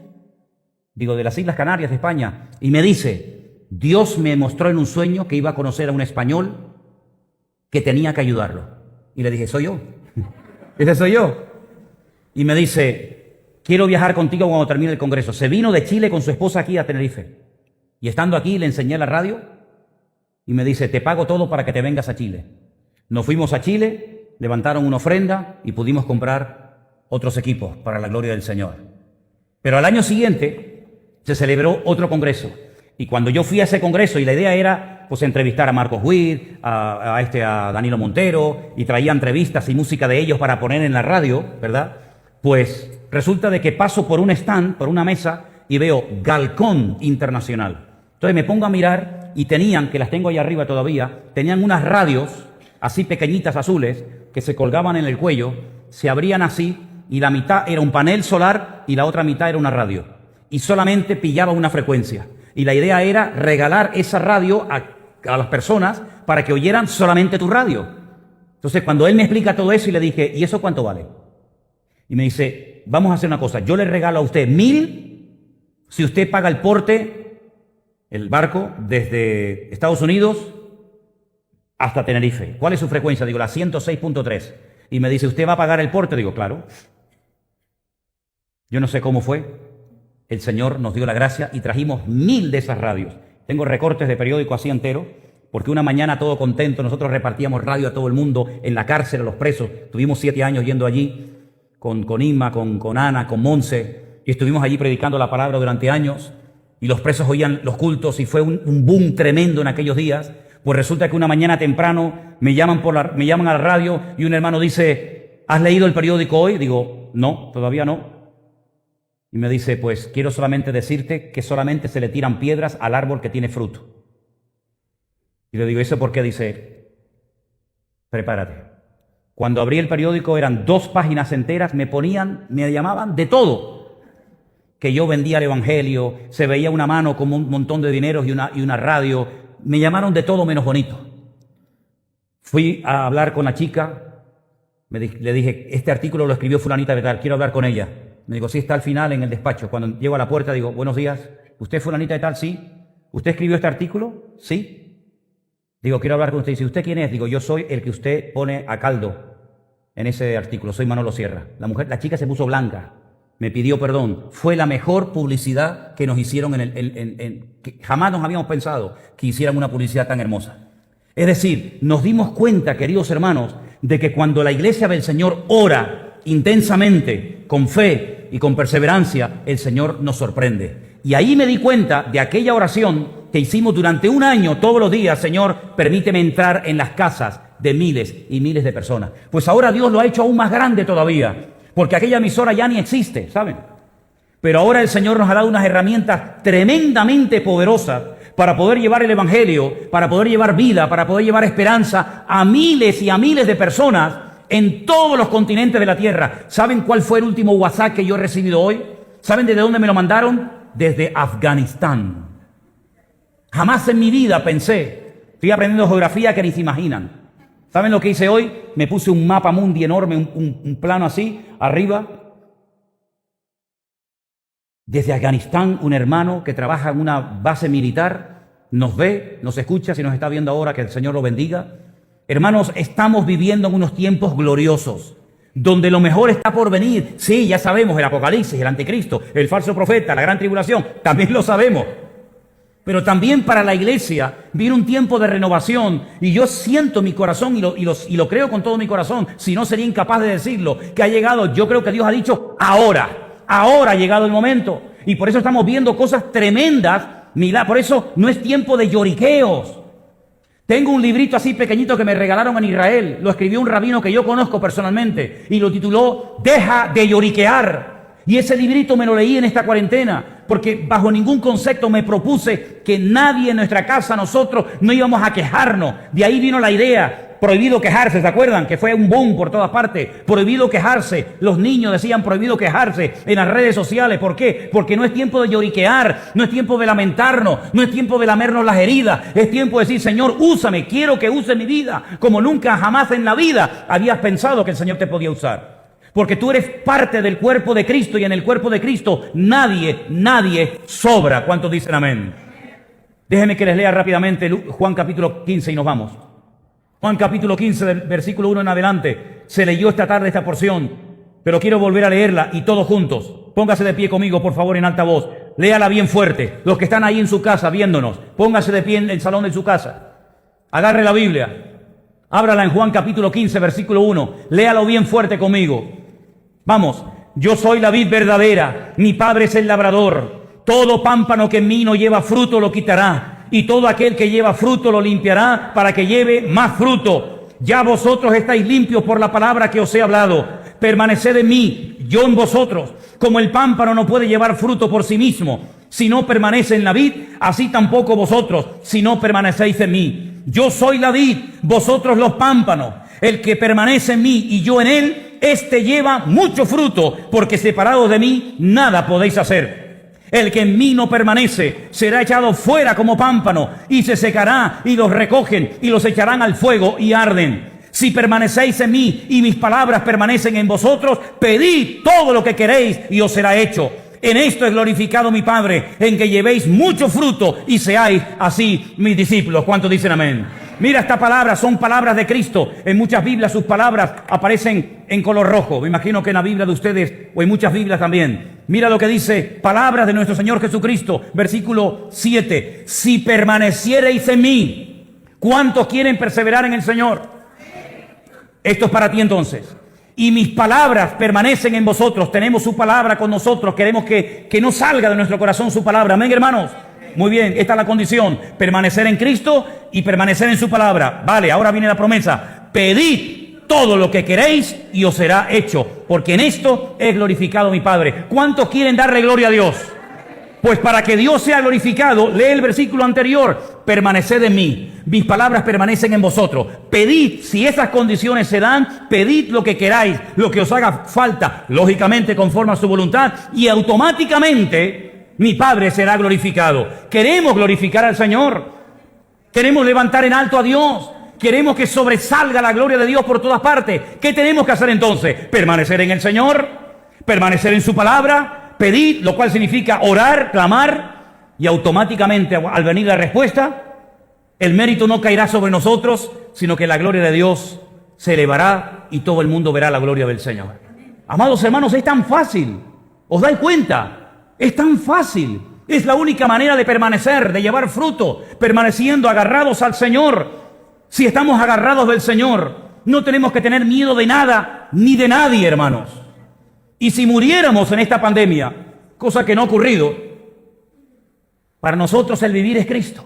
Digo, de las Islas Canarias, de España. Y me dice, Dios me mostró en un sueño que iba a conocer a un español que tenía que ayudarlo. Y le dije, soy yo. Ese soy yo. Y me dice, quiero viajar contigo cuando termine el congreso. Se vino de Chile con su esposa aquí a Tenerife. Y estando aquí le enseñé la radio y me dice, te pago todo para que te vengas a Chile. Nos fuimos a Chile, levantaron una ofrenda y pudimos comprar otros equipos para la gloria del Señor. Pero al año siguiente se celebró otro congreso. Y cuando yo fui a ese congreso y la idea era pues entrevistar a Marcos Witt, a Danilo Montero, y traía entrevistas y música de ellos para poner en la radio, ¿verdad? Pues resulta de que paso por un stand, por una mesa, y veo Galcón Internacional. Entonces me pongo a mirar y tenían, que las tengo ahí arriba todavía, tenían unas radios así pequeñitas azules que se colgaban en el cuello, se abrían así y la mitad era un panel solar y la otra mitad era una radio. Y solamente pillaba una frecuencia. Y la idea era regalar esa radio a las personas para que oyeran solamente tu radio. Entonces cuando él me explica todo eso y le dije, ¿y eso cuánto vale? Y me dice, vamos a hacer una cosa, yo le regalo a usted 1.000 si usted paga el porte, el barco, desde Estados Unidos hasta Tenerife. ¿Cuál es su frecuencia? Digo, la 106.3. Y me dice, ¿usted va a pagar el porte? Digo, claro. Yo no sé cómo fue. El Señor nos dio la gracia y trajimos 1.000 de esas radios. Tengo recortes de periódico así entero, porque una mañana todo contento, nosotros repartíamos radio a todo el mundo, en la cárcel, a los presos. Tuvimos 7 años yendo allí, con Inma, con Ana, con Monse, y estuvimos allí predicando la palabra durante años, y los presos oían los cultos, y fue un boom tremendo en aquellos días. Pues resulta que una mañana temprano me llaman a la radio y un hermano dice, ¿has leído el periódico hoy? Digo, no, todavía no. Y me dice, pues quiero solamente decirte que solamente se le tiran piedras al árbol que tiene fruto. Y le digo, ¿eso por qué? Dice, prepárate. Cuando abrí el periódico eran 2 páginas enteras, me llamaban de todo. Que yo vendía el evangelio, se veía una mano con un montón de dinero y una radio. Me llamaron de todo menos bonito. Fui a hablar con la chica, le dije, este artículo lo escribió fulanita de tal, quiero hablar con ella. Me dijo, sí, está al final en el despacho. Cuando llego a la puerta digo, buenos días, ¿usted es fulanita de tal? Sí. ¿Usted escribió este artículo? Sí. Digo, quiero hablar con usted. Dice, ¿usted quién es? Digo, yo soy el que usted pone a caldo en ese artículo, soy Manolo Sierra. La chica se puso blanca, me pidió perdón. Fue la mejor publicidad que nos hicieron que jamás nos habíamos pensado que hicieran una publicidad tan hermosa. Es decir, nos dimos cuenta, queridos hermanos, de que cuando la iglesia del Señor ora intensamente, con fe y con perseverancia, el Señor nos sorprende. Y ahí me di cuenta de aquella oración que hicimos durante un año, todos los días, Señor, permíteme entrar en las casas de miles y miles de personas. Pues ahora Dios lo ha hecho aún más grande todavía, porque aquella emisora ya ni existe, ¿saben? Pero ahora el Señor nos ha dado unas herramientas tremendamente poderosas para poder llevar el evangelio, para poder llevar vida, para poder llevar esperanza a miles y a miles de personas en todos los continentes de la tierra. ¿Saben cuál fue el último WhatsApp que yo he recibido hoy? ¿Saben desde dónde me lo mandaron? Desde Afganistán. Jamás en mi vida pensé, estoy aprendiendo geografía que ni se imaginan. ¿Saben lo que hice hoy? Me puse un mapa mundi enorme, un plano así, arriba. Desde Afganistán, un hermano que trabaja en una base militar, nos ve, nos escucha, si nos está viendo ahora, que el Señor lo bendiga. Hermanos, estamos viviendo en unos tiempos gloriosos, donde lo mejor está por venir. Sí, ya sabemos, el Apocalipsis, el Anticristo, el falso profeta, la gran tribulación, también lo sabemos. Pero también para la iglesia viene un tiempo de renovación, y yo siento en mi corazón, y lo creo con todo mi corazón, si no sería incapaz de decirlo, que ha llegado, yo creo que Dios ha dicho, ahora ha llegado el momento. Y por eso estamos viendo cosas tremendas, por eso no es tiempo de lloriqueos. Tengo un librito así pequeñito que me regalaron en Israel. Lo escribió un rabino que yo conozco personalmente y lo tituló Deja de lloriquear. Y ese librito me lo leí en esta cuarentena porque bajo ningún concepto me propuse que nadie en nuestra casa, nosotros, no íbamos a quejarnos. De ahí vino la idea. Prohibido quejarse, ¿se acuerdan? Que fue un boom por todas partes. Prohibido quejarse. Los niños decían prohibido quejarse en las redes sociales. ¿Por qué? Porque no es tiempo de lloriquear, no es tiempo de lamentarnos, no es tiempo de lamernos las heridas. Es tiempo de decir, Señor, úsame, quiero que use mi vida como nunca jamás en la vida habías pensado que el Señor te podía usar. Porque tú eres parte del cuerpo de Cristo y en el cuerpo de Cristo nadie sobra. ¿Cuántos dicen amén? Déjenme que les lea rápidamente Juan capítulo 15 y nos vamos. Juan capítulo 15, del versículo 1 en adelante. Se leyó esta tarde esta porción, pero quiero volver a leerla y todos juntos. Póngase de pie conmigo, por favor, en alta voz. Léala bien fuerte. Los que están ahí en su casa viéndonos, póngase de pie en el salón de su casa. Agarre la Biblia. Ábrala en Juan capítulo 15, versículo 1. Léalo bien fuerte conmigo. Vamos. Yo soy la vid verdadera. Mi Padre es el labrador. Todo pámpano que en mí no lleva fruto lo quitará. Y todo aquel que lleva fruto lo limpiará para que lleve más fruto. Ya vosotros estáis limpios por la palabra que os he hablado. Permaneced en mí, yo en vosotros. Como el pámpano no puede llevar fruto por sí mismo, si no permanece en la vid, así tampoco vosotros, si no permanecéis en mí. Yo soy la vid, vosotros los pámpanos. El que permanece en mí y yo en él, éste lleva mucho fruto, porque separados de mí, nada podéis hacer. El que en mí no permanece será echado fuera como pámpano y se secará y los recogen y los echarán al fuego y arden. Si permanecéis en mí y mis palabras permanecen en vosotros, pedid todo lo que queréis y os será hecho. En esto es glorificado mi Padre, en que llevéis mucho fruto y seáis así mis discípulos. ¿Cuántos dicen amén? Mira, esta palabra son palabras de Cristo. En muchas Biblias sus palabras aparecen en color rojo. Me imagino que en la Biblia de ustedes o en muchas Biblias también. Mira lo que dice, palabras de nuestro Señor Jesucristo, versículo 7. Si permaneciereis en mí, ¿cuántos quieren perseverar en el Señor? Esto es para ti entonces. Y mis palabras permanecen en vosotros. Tenemos su palabra con nosotros. Queremos que no salga de nuestro corazón su palabra. Amén, hermanos. Muy bien, esta es la condición. Permanecer en Cristo y permanecer en su palabra. Vale, ahora viene la promesa. Pedid todo lo que queréis y os será hecho. Porque en esto es glorificado mi Padre. ¿Cuántos quieren darle gloria a Dios? Pues para que Dios sea glorificado, lee el versículo anterior. Permaneced en mí. Mis palabras permanecen en vosotros. Pedid, si esas condiciones se dan, pedid lo que queráis, lo que os haga falta, lógicamente conforme a su voluntad, y automáticamente mi Padre será glorificado. Queremos glorificar al Señor. Queremos levantar en alto a Dios. Queremos que sobresalga la gloria de Dios por todas partes. ¿Qué tenemos que hacer entonces? Permanecer en el Señor, permanecer en su palabra, pedir, lo cual significa orar, clamar, y automáticamente al venir la respuesta, el mérito no caerá sobre nosotros, sino que la gloria de Dios se elevará y todo el mundo verá la gloria del Señor. Amados hermanos, es tan fácil. ¿Os dais cuenta? Es tan fácil. Es la única manera de permanecer, de llevar fruto, permaneciendo agarrados al Señor. Si estamos agarrados del Señor, no tenemos que tener miedo de nada ni de nadie, hermanos. Y si muriéramos en esta pandemia, cosa que no ha ocurrido, para nosotros el vivir es Cristo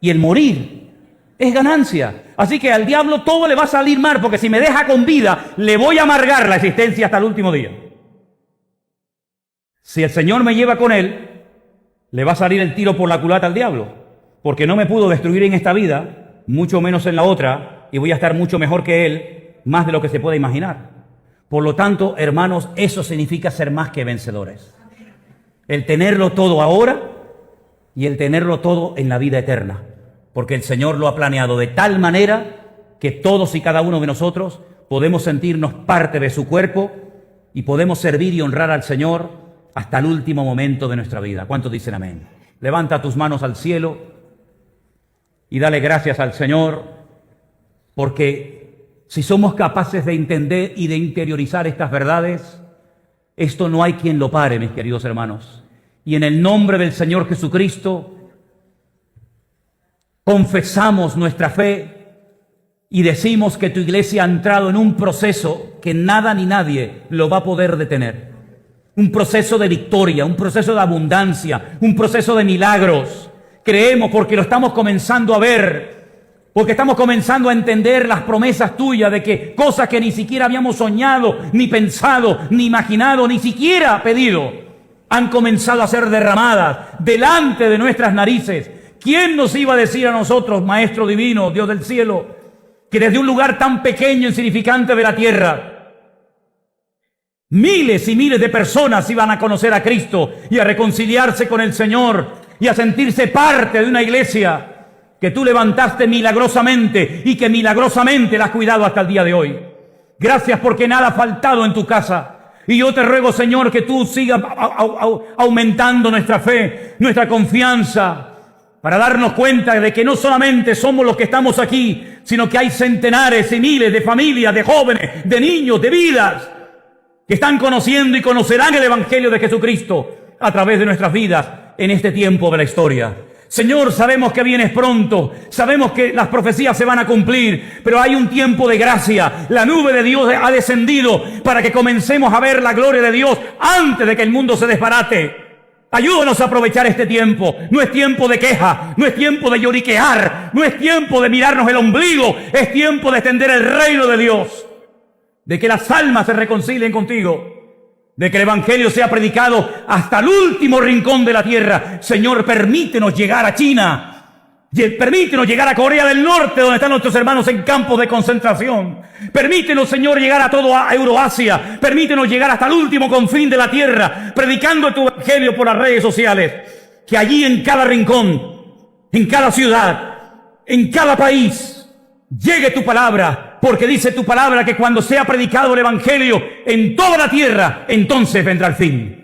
y el morir es ganancia. Así que al diablo todo le va a salir mal, porque si me deja con vida, le voy a amargar la existencia hasta el último día. Si el Señor me lleva con Él, le va a salir el tiro por la culata al diablo, porque no me pudo destruir en esta vida, mucho menos en la otra, y voy a estar mucho mejor que Él, más de lo que se puede imaginar. Por lo tanto, hermanos, eso significa ser más que vencedores. El tenerlo todo ahora y el tenerlo todo en la vida eterna, porque el Señor lo ha planeado de tal manera que todos y cada uno de nosotros podemos sentirnos parte de su cuerpo y podemos servir y honrar al Señor hasta el último momento de nuestra vida. ¿Cuántos dicen amén? Levanta tus manos al cielo y dale gracias al Señor, porque si somos capaces de entender y de interiorizar estas verdades, esto no hay quien lo pare, mis queridos hermanos. Y en el nombre del Señor Jesucristo, confesamos nuestra fe y decimos que tu iglesia ha entrado en un proceso que nada ni nadie lo va a poder detener. Un proceso de victoria, un proceso de abundancia, un proceso de milagros. Creemos porque lo estamos comenzando a ver Porque estamos comenzando a entender las promesas tuyas de que cosas que ni siquiera habíamos soñado, ni pensado, ni imaginado, ni siquiera pedido, han comenzado a ser derramadas delante de nuestras narices. ¿Quién nos iba a decir a nosotros, Maestro Divino, Dios del cielo, que desde un lugar tan pequeño e insignificante de la tierra, miles y miles de personas iban a conocer a Cristo y a reconciliarse con el Señor y a sentirse parte de una iglesia que tú levantaste milagrosamente y que milagrosamente la has cuidado hasta el día de hoy? Gracias porque nada ha faltado en tu casa. Y yo te ruego, Señor, que tú sigas aumentando nuestra fe, nuestra confianza, para darnos cuenta de que no solamente somos los que estamos aquí, sino que hay centenares y miles de familias, de jóvenes, de niños, de vidas, que están conociendo y conocerán el Evangelio de Jesucristo a través de nuestras vidas en este tiempo de la historia. Señor, sabemos que vienes pronto, sabemos que las profecías se van a cumplir, pero hay un tiempo de gracia. La nube de Dios ha descendido para que comencemos a ver la gloria de Dios antes de que el mundo se desbarate. Ayúdanos a aprovechar este tiempo. No es tiempo de queja, no es tiempo de lloriquear, no es tiempo de mirarnos el ombligo, es tiempo de extender el reino de Dios, de que las almas se reconcilien contigo, de que el Evangelio sea predicado hasta el último rincón de la tierra. Señor, permítenos llegar a China, permítenos llegar a Corea del Norte, donde están nuestros hermanos en campos de concentración. Permítenos, Señor, llegar a toda Euroasia. Permítenos llegar hasta el último confín de la tierra, predicando tu Evangelio por las redes sociales. Que allí en cada rincón, en cada ciudad, en cada país, llegue tu palabra. Porque dice tu palabra que cuando sea predicado el Evangelio en toda la tierra, entonces vendrá el fin.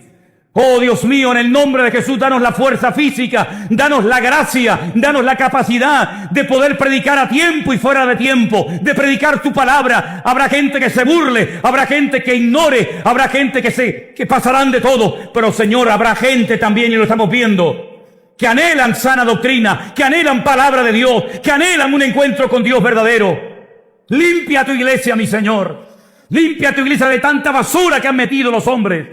Oh Dios mío, en el nombre de Jesús, danos la fuerza física, danos la gracia, danos la capacidad de poder predicar a tiempo y fuera de tiempo, de predicar tu palabra. Habrá gente que se burle, habrá gente que ignore, habrá gente que pasarán de todo, pero Señor, habrá gente también, y lo estamos viendo, que anhelan sana doctrina, que anhelan palabra de Dios, que anhelan un encuentro con Dios verdadero. Limpia tu iglesia, mi Señor. Limpia tu iglesia de tanta basura que han metido los hombres.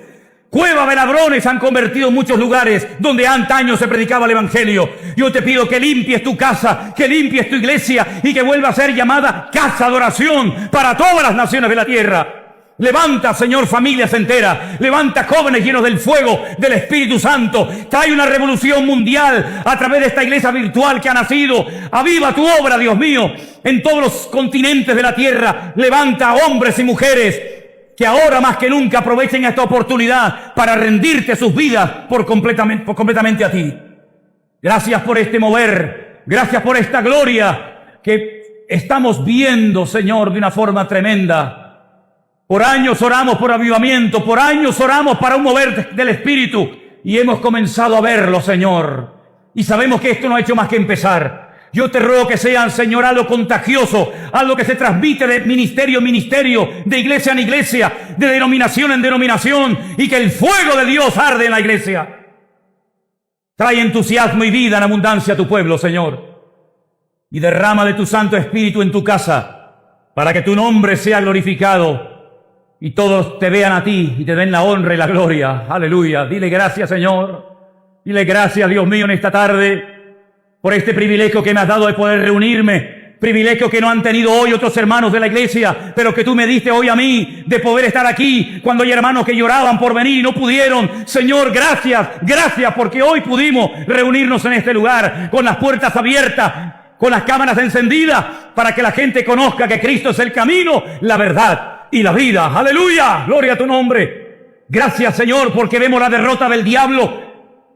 Cuevas de ladrones han convertido muchos lugares donde antaño se predicaba el Evangelio. Yo te pido que limpies tu casa, que limpies tu iglesia y que vuelva a ser llamada casa de oración para todas las naciones de la tierra. Levanta, Señor, familias enteras. Levanta jóvenes llenos del fuego del Espíritu Santo. Trae una revolución mundial a través de esta iglesia virtual que ha nacido. Aviva tu obra, Dios mío, en todos los continentes de la tierra. Levanta hombres y mujeres que ahora más que nunca aprovechen esta oportunidad para rendirte sus vidas por completamente a ti. Gracias por este mover. Gracias por esta gloria que estamos viendo, Señor, de una forma tremenda. Por años oramos por avivamiento, por años oramos para un mover del Espíritu y hemos comenzado a verlo, Señor. Y sabemos que esto no ha hecho más que empezar. Yo te ruego que sean, Señor, algo contagioso, algo que se transmite de ministerio en ministerio, de iglesia en iglesia, de denominación en denominación, y que el fuego de Dios arde en la iglesia. Trae entusiasmo y vida en abundancia a tu pueblo, Señor. Y derrama de tu Santo Espíritu en tu casa, para que tu nombre sea glorificado y todos te vean a ti y te den la honra y la gloria. Aleluya. Dile gracias, Señor. Dile gracias, Dios mío, en esta tarde, por este privilegio que me has dado de poder reunirme. Privilegio que no han tenido hoy otros hermanos de la iglesia, pero que tú me diste hoy a mí, de poder estar aquí cuando hay hermanos que lloraban por venir y no pudieron. Señor, gracias, gracias, porque hoy pudimos reunirnos en este lugar con las puertas abiertas, con las cámaras encendidas, para que la gente conozca que Cristo es el camino, la verdad y la vida. ¡Aleluya! ¡Gloria a tu nombre! Gracias, Señor, porque vemos la derrota del diablo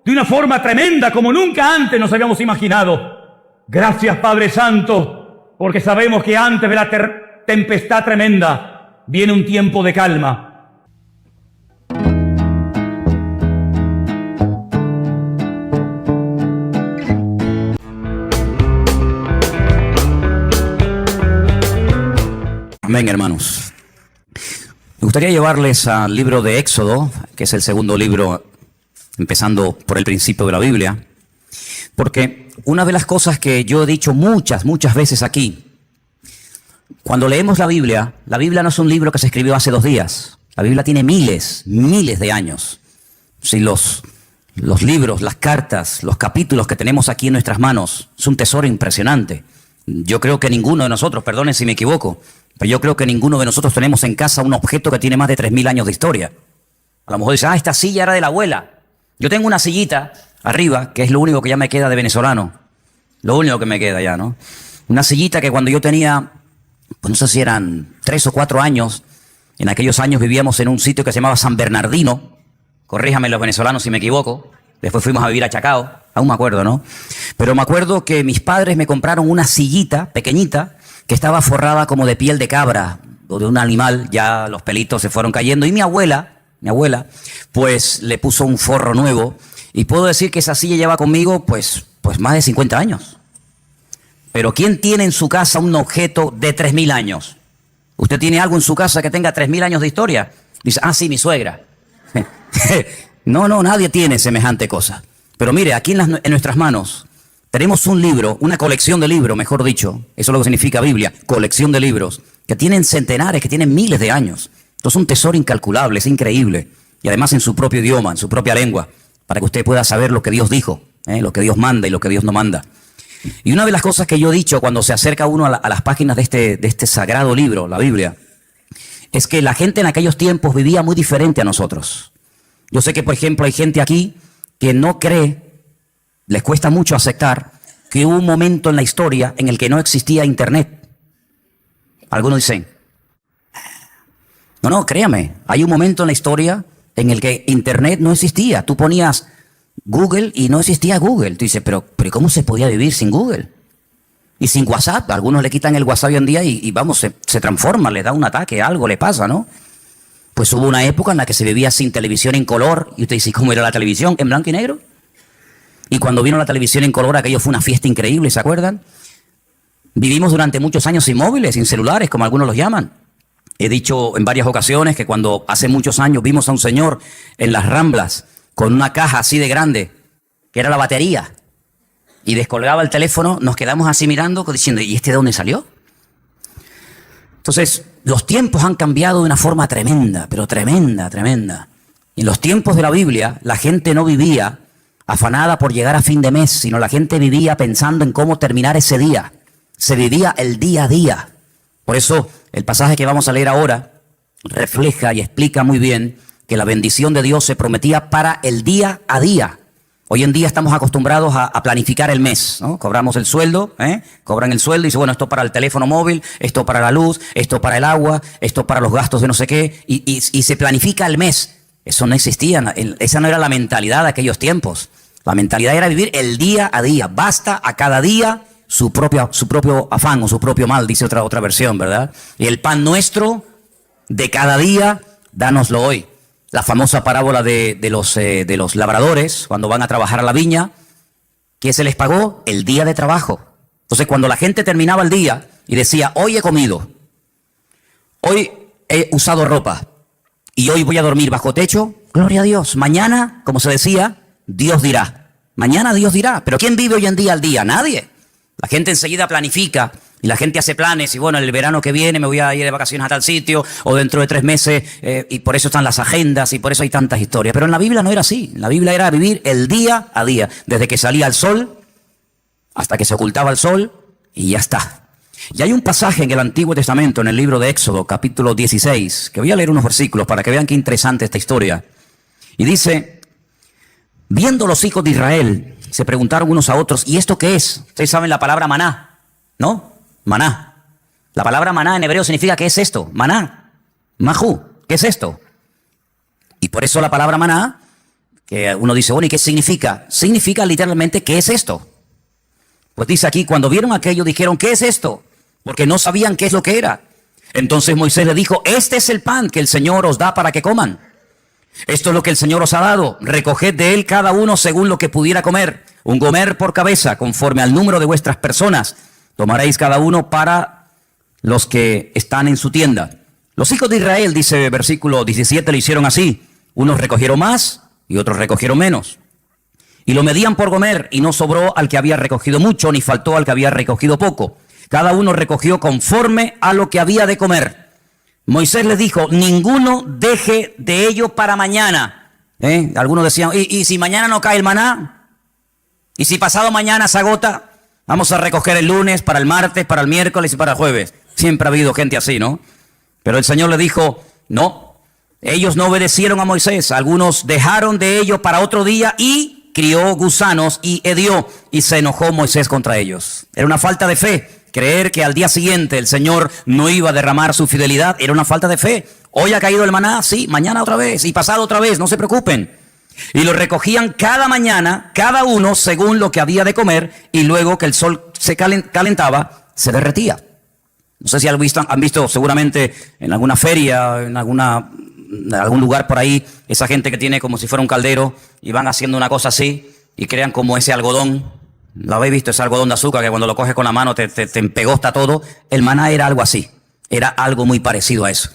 de una forma tremenda como nunca antes nos habíamos imaginado. Gracias, Padre Santo, porque sabemos que antes de la tempestad tremenda viene un tiempo de calma. Amén, hermanos. Me gustaría llevarles al libro de Éxodo, que es el segundo libro, empezando por el principio de la Biblia, porque una de las cosas que yo he dicho muchas veces aquí, cuando leemos la Biblia no es un libro que se escribió hace 2 días. La Biblia tiene miles de años. Si los libros, las cartas, los capítulos que tenemos aquí en nuestras manos, es un tesoro impresionante. Yo creo que ninguno de nosotros, perdonen si me equivoco, pero yo creo que ninguno de nosotros tenemos en casa un objeto que tiene más de 3.000 años de historia. A lo mejor dice, esta silla era de la abuela. Yo tengo una sillita arriba, que es lo único que ya me queda de venezolano. Lo único que me queda ya, ¿no? Una sillita que cuando yo tenía, pues no sé si eran 3 o 4 años, en aquellos años vivíamos en un sitio que se llamaba San Bernardino. Corríjame los venezolanos si me equivoco. Después fuimos a vivir a Chacao. Aún me acuerdo, ¿no? Pero me acuerdo que mis padres me compraron una sillita pequeñita que estaba forrada como de piel de cabra o de un animal. Ya los pelitos se fueron cayendo. Y mi abuela, pues le puso un forro nuevo. Y puedo decir que esa silla lleva conmigo, pues más de 50 años. Pero ¿quién tiene en su casa un objeto de 3.000 años? ¿Usted tiene algo en su casa que tenga 3.000 años de historia? Dice, sí, mi suegra. No, nadie tiene semejante cosa. Pero mire, aquí en nuestras manos tenemos un libro, una colección de libros, mejor dicho. Eso es lo que significa Biblia, colección de libros, que tienen centenares, que tienen miles de años. Esto es un tesoro incalculable, es increíble. Y además en su propio idioma, en su propia lengua, para que usted pueda saber lo que Dios dijo, lo que Dios manda y lo que Dios no manda. Y una de las cosas que yo he dicho cuando se acerca uno a las páginas de este sagrado libro, la Biblia, es que la gente en aquellos tiempos vivía muy diferente a nosotros. Yo sé que, por ejemplo, hay gente aquí que no cree, les cuesta mucho aceptar que hubo un momento en la historia en el que no existía Internet. Algunos dicen, no, créame, hay un momento en la historia en el que Internet no existía. Tú ponías Google y no existía Google. Tú dices, pero ¿cómo se podía vivir sin Google? Y sin WhatsApp. Algunos le quitan el WhatsApp hoy en día y vamos, se transforma, le da un ataque, algo le pasa, ¿no? Pues hubo una época en la que se vivía sin televisión en color. Y usted dice, ¿cómo era la televisión? ¿En blanco y negro? Y cuando vino la televisión en color, aquello fue una fiesta increíble, ¿se acuerdan? Vivimos durante muchos años sin móviles, sin celulares, como algunos los llaman. He dicho en varias ocasiones que cuando hace muchos años vimos a un señor en las Ramblas con una caja así de grande, que era la batería, y descolgaba el teléfono, nos quedamos así mirando, diciendo, ¿y este de dónde salió? Entonces, los tiempos han cambiado de una forma tremenda, pero tremenda. Y en los tiempos de la Biblia, la gente no vivía afanada por llegar a fin de mes, sino la gente vivía pensando en cómo terminar ese día. Se vivía el día a día. Por eso, el pasaje que vamos a leer ahora refleja y explica muy bien que la bendición de Dios se prometía para el día a día. Hoy en día estamos acostumbrados a planificar el mes, ¿no? Cobramos el sueldo, cobran el sueldo y dicen, bueno, esto para el teléfono móvil, esto para la luz, esto para el agua, esto para los gastos de no sé qué, y se planifica el mes. Eso no existía, esa no era la mentalidad de aquellos tiempos. La mentalidad era vivir el día a día, basta a cada día su propio afán o su propio mal, dice otra versión, ¿verdad? Y el pan nuestro de cada día, dánoslo hoy. La famosa parábola de los labradores, cuando van a trabajar a la viña, ¿qué se les pagó? El día de trabajo. Entonces, cuando la gente terminaba el día y decía, hoy he comido, hoy he usado ropa y hoy voy a dormir bajo techo, gloria a Dios. Mañana, como se decía, Dios dirá. Mañana Dios dirá. Pero ¿quién vive hoy en día al día? Nadie. La gente enseguida planifica. Y la gente hace planes y bueno, el verano que viene me voy a ir de vacaciones a tal sitio o dentro de 3 meses y por eso están las agendas y por eso hay tantas historias. Pero en la Biblia no era así. En la Biblia era vivir el día a día, desde que salía el sol hasta que se ocultaba el sol y ya está. Y hay un pasaje en el Antiguo Testamento, en el libro de Éxodo, capítulo 16, que voy a leer unos versículos para que vean qué interesante esta historia. Y dice, viendo los hijos de Israel, se preguntaron unos a otros, ¿y esto qué es? Ustedes saben la palabra maná, ¿no? Maná. La palabra maná en hebreo significa ¿qué es esto? Maná. Majú. ¿Qué es esto? Y por eso la palabra maná, que uno dice, bueno, ¿y qué significa? Significa literalmente ¿qué es esto? Pues dice aquí, cuando vieron aquello dijeron, ¿qué es esto? Porque no sabían qué es lo que era. Entonces Moisés le dijo, este es el pan que el Señor os da para que coman. Esto es lo que el Señor os ha dado. Recoged de él cada uno según lo que pudiera comer. Un gomer por cabeza, conforme al número de vuestras personas. Tomaréis cada uno para los que están en su tienda. Los hijos de Israel, dice versículo 17, lo hicieron así. Unos recogieron más y otros recogieron menos. Y lo medían por gomer y no sobró al que había recogido mucho, ni faltó al que había recogido poco. Cada uno recogió conforme a lo que había de comer. Moisés les dijo, ninguno deje de ello para mañana. Algunos decían, ¿y si mañana no cae el maná? ¿Y si pasado mañana se agota? Vamos a recoger el lunes, para el martes, para el miércoles y para el jueves. Siempre ha habido gente así, ¿no? Pero el Señor le dijo, no, ellos no obedecieron a Moisés. Algunos dejaron de ello para otro día y crió gusanos y hedió. Y se enojó Moisés contra ellos. Era una falta de fe. Creer que al día siguiente el Señor no iba a derramar su fidelidad era una falta de fe. Hoy ha caído el maná, sí, mañana otra vez y pasado otra vez, no se preocupen. Y lo recogían cada mañana, cada uno según lo que había de comer, y luego que el sol se calentaba, se derretía. No sé si han visto seguramente en alguna feria, en algún lugar por ahí, esa gente que tiene como si fuera un caldero y van haciendo una cosa así y crean como ese algodón. ¿Lo habéis visto? Ese algodón de azúcar que cuando lo coges con la mano te empegosta todo. El maná era algo así, era algo muy parecido a eso.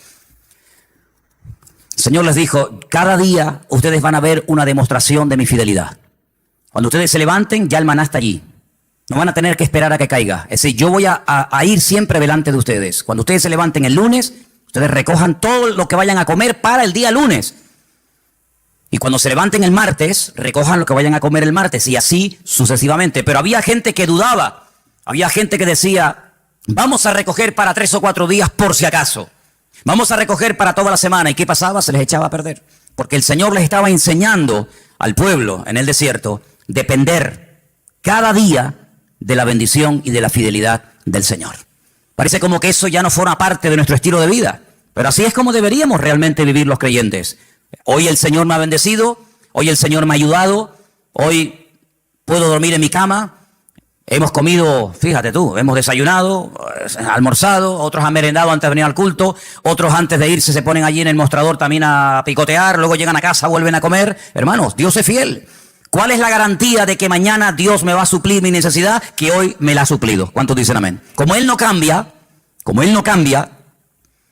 El Señor les dijo, cada día ustedes van a ver una demostración de mi fidelidad. Cuando ustedes se levanten, ya el maná está allí. No van a tener que esperar a que caiga. Es decir, yo voy a ir siempre delante de ustedes. Cuando ustedes se levanten el lunes, ustedes recojan todo lo que vayan a comer para el día lunes. Y cuando se levanten el martes, recojan lo que vayan a comer el martes. Y así sucesivamente. Pero había gente que dudaba. Había gente que decía, vamos a recoger para 3 o 4 días por si acaso. Vamos a recoger para toda la semana. ¿Y qué pasaba? Se les echaba a perder. Porque el Señor les estaba enseñando al pueblo en el desierto depender cada día de la bendición y de la fidelidad del Señor. Parece como que eso ya no forma parte de nuestro estilo de vida. Pero así es como deberíamos realmente vivir los creyentes. Hoy el Señor me ha bendecido. Hoy el Señor me ha ayudado. Hoy puedo dormir en mi cama. Hemos comido, fíjate tú, hemos desayunado, almorzado, otros han merendado antes de venir al culto, otros antes de irse se ponen allí en el mostrador también a picotear, luego llegan a casa, vuelven a comer. Hermanos, Dios es fiel. ¿Cuál es la garantía de que mañana Dios me va a suplir mi necesidad? Que hoy me la ha suplido. ¿Cuántos dicen amén? Como Él no cambia,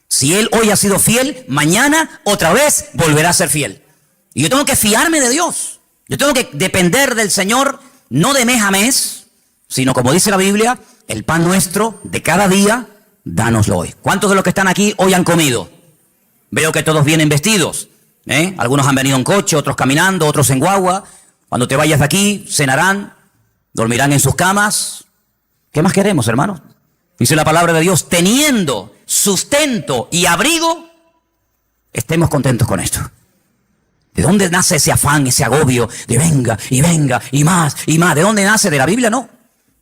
si Él hoy ha sido fiel, mañana otra vez volverá a ser fiel. Y yo tengo que fiarme de Dios. Yo tengo que depender del Señor, no de mes a mes, sino como dice la Biblia, el pan nuestro de cada día, dánoslo hoy. ¿Cuántos de los que están aquí hoy han comido? Veo que todos vienen vestidos. Algunos han venido en coche, otros caminando, otros en guagua. Cuando te vayas de aquí, cenarán, dormirán en sus camas. ¿Qué más queremos, hermanos? Dice la palabra de Dios, teniendo sustento y abrigo, estemos contentos con esto. ¿De dónde nace ese afán, ese agobio de venga y más y más? ¿De dónde nace? ¿De la Biblia? No.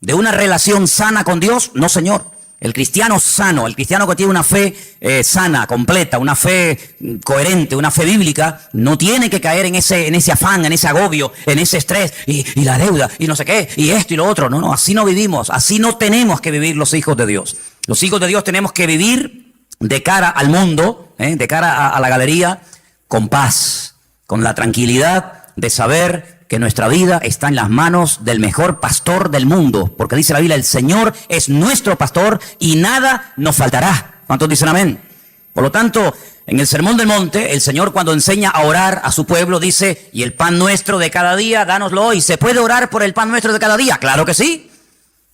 ¿De una relación sana con Dios? No, Señor. El cristiano sano, el cristiano que tiene una fe sana, completa, una fe coherente, una fe bíblica, no tiene que caer en ese afán, en ese agobio, en ese estrés y la deuda y no sé qué y esto y lo otro. No, así no vivimos, así no tenemos que vivir los hijos de Dios. Los hijos de Dios tenemos que vivir de cara al mundo, de cara a la galería, con paz, con la tranquilidad de saber que nuestra vida está en las manos del mejor pastor del mundo, porque dice la Biblia, el Señor es nuestro pastor y nada nos faltará. ¿Cuántos dicen amén? Por lo tanto, en el Sermón del Monte, el Señor cuando enseña a orar a su pueblo dice, y el pan nuestro de cada día, dánoslo hoy. ¿Se puede orar por el pan nuestro de cada día? Claro que sí.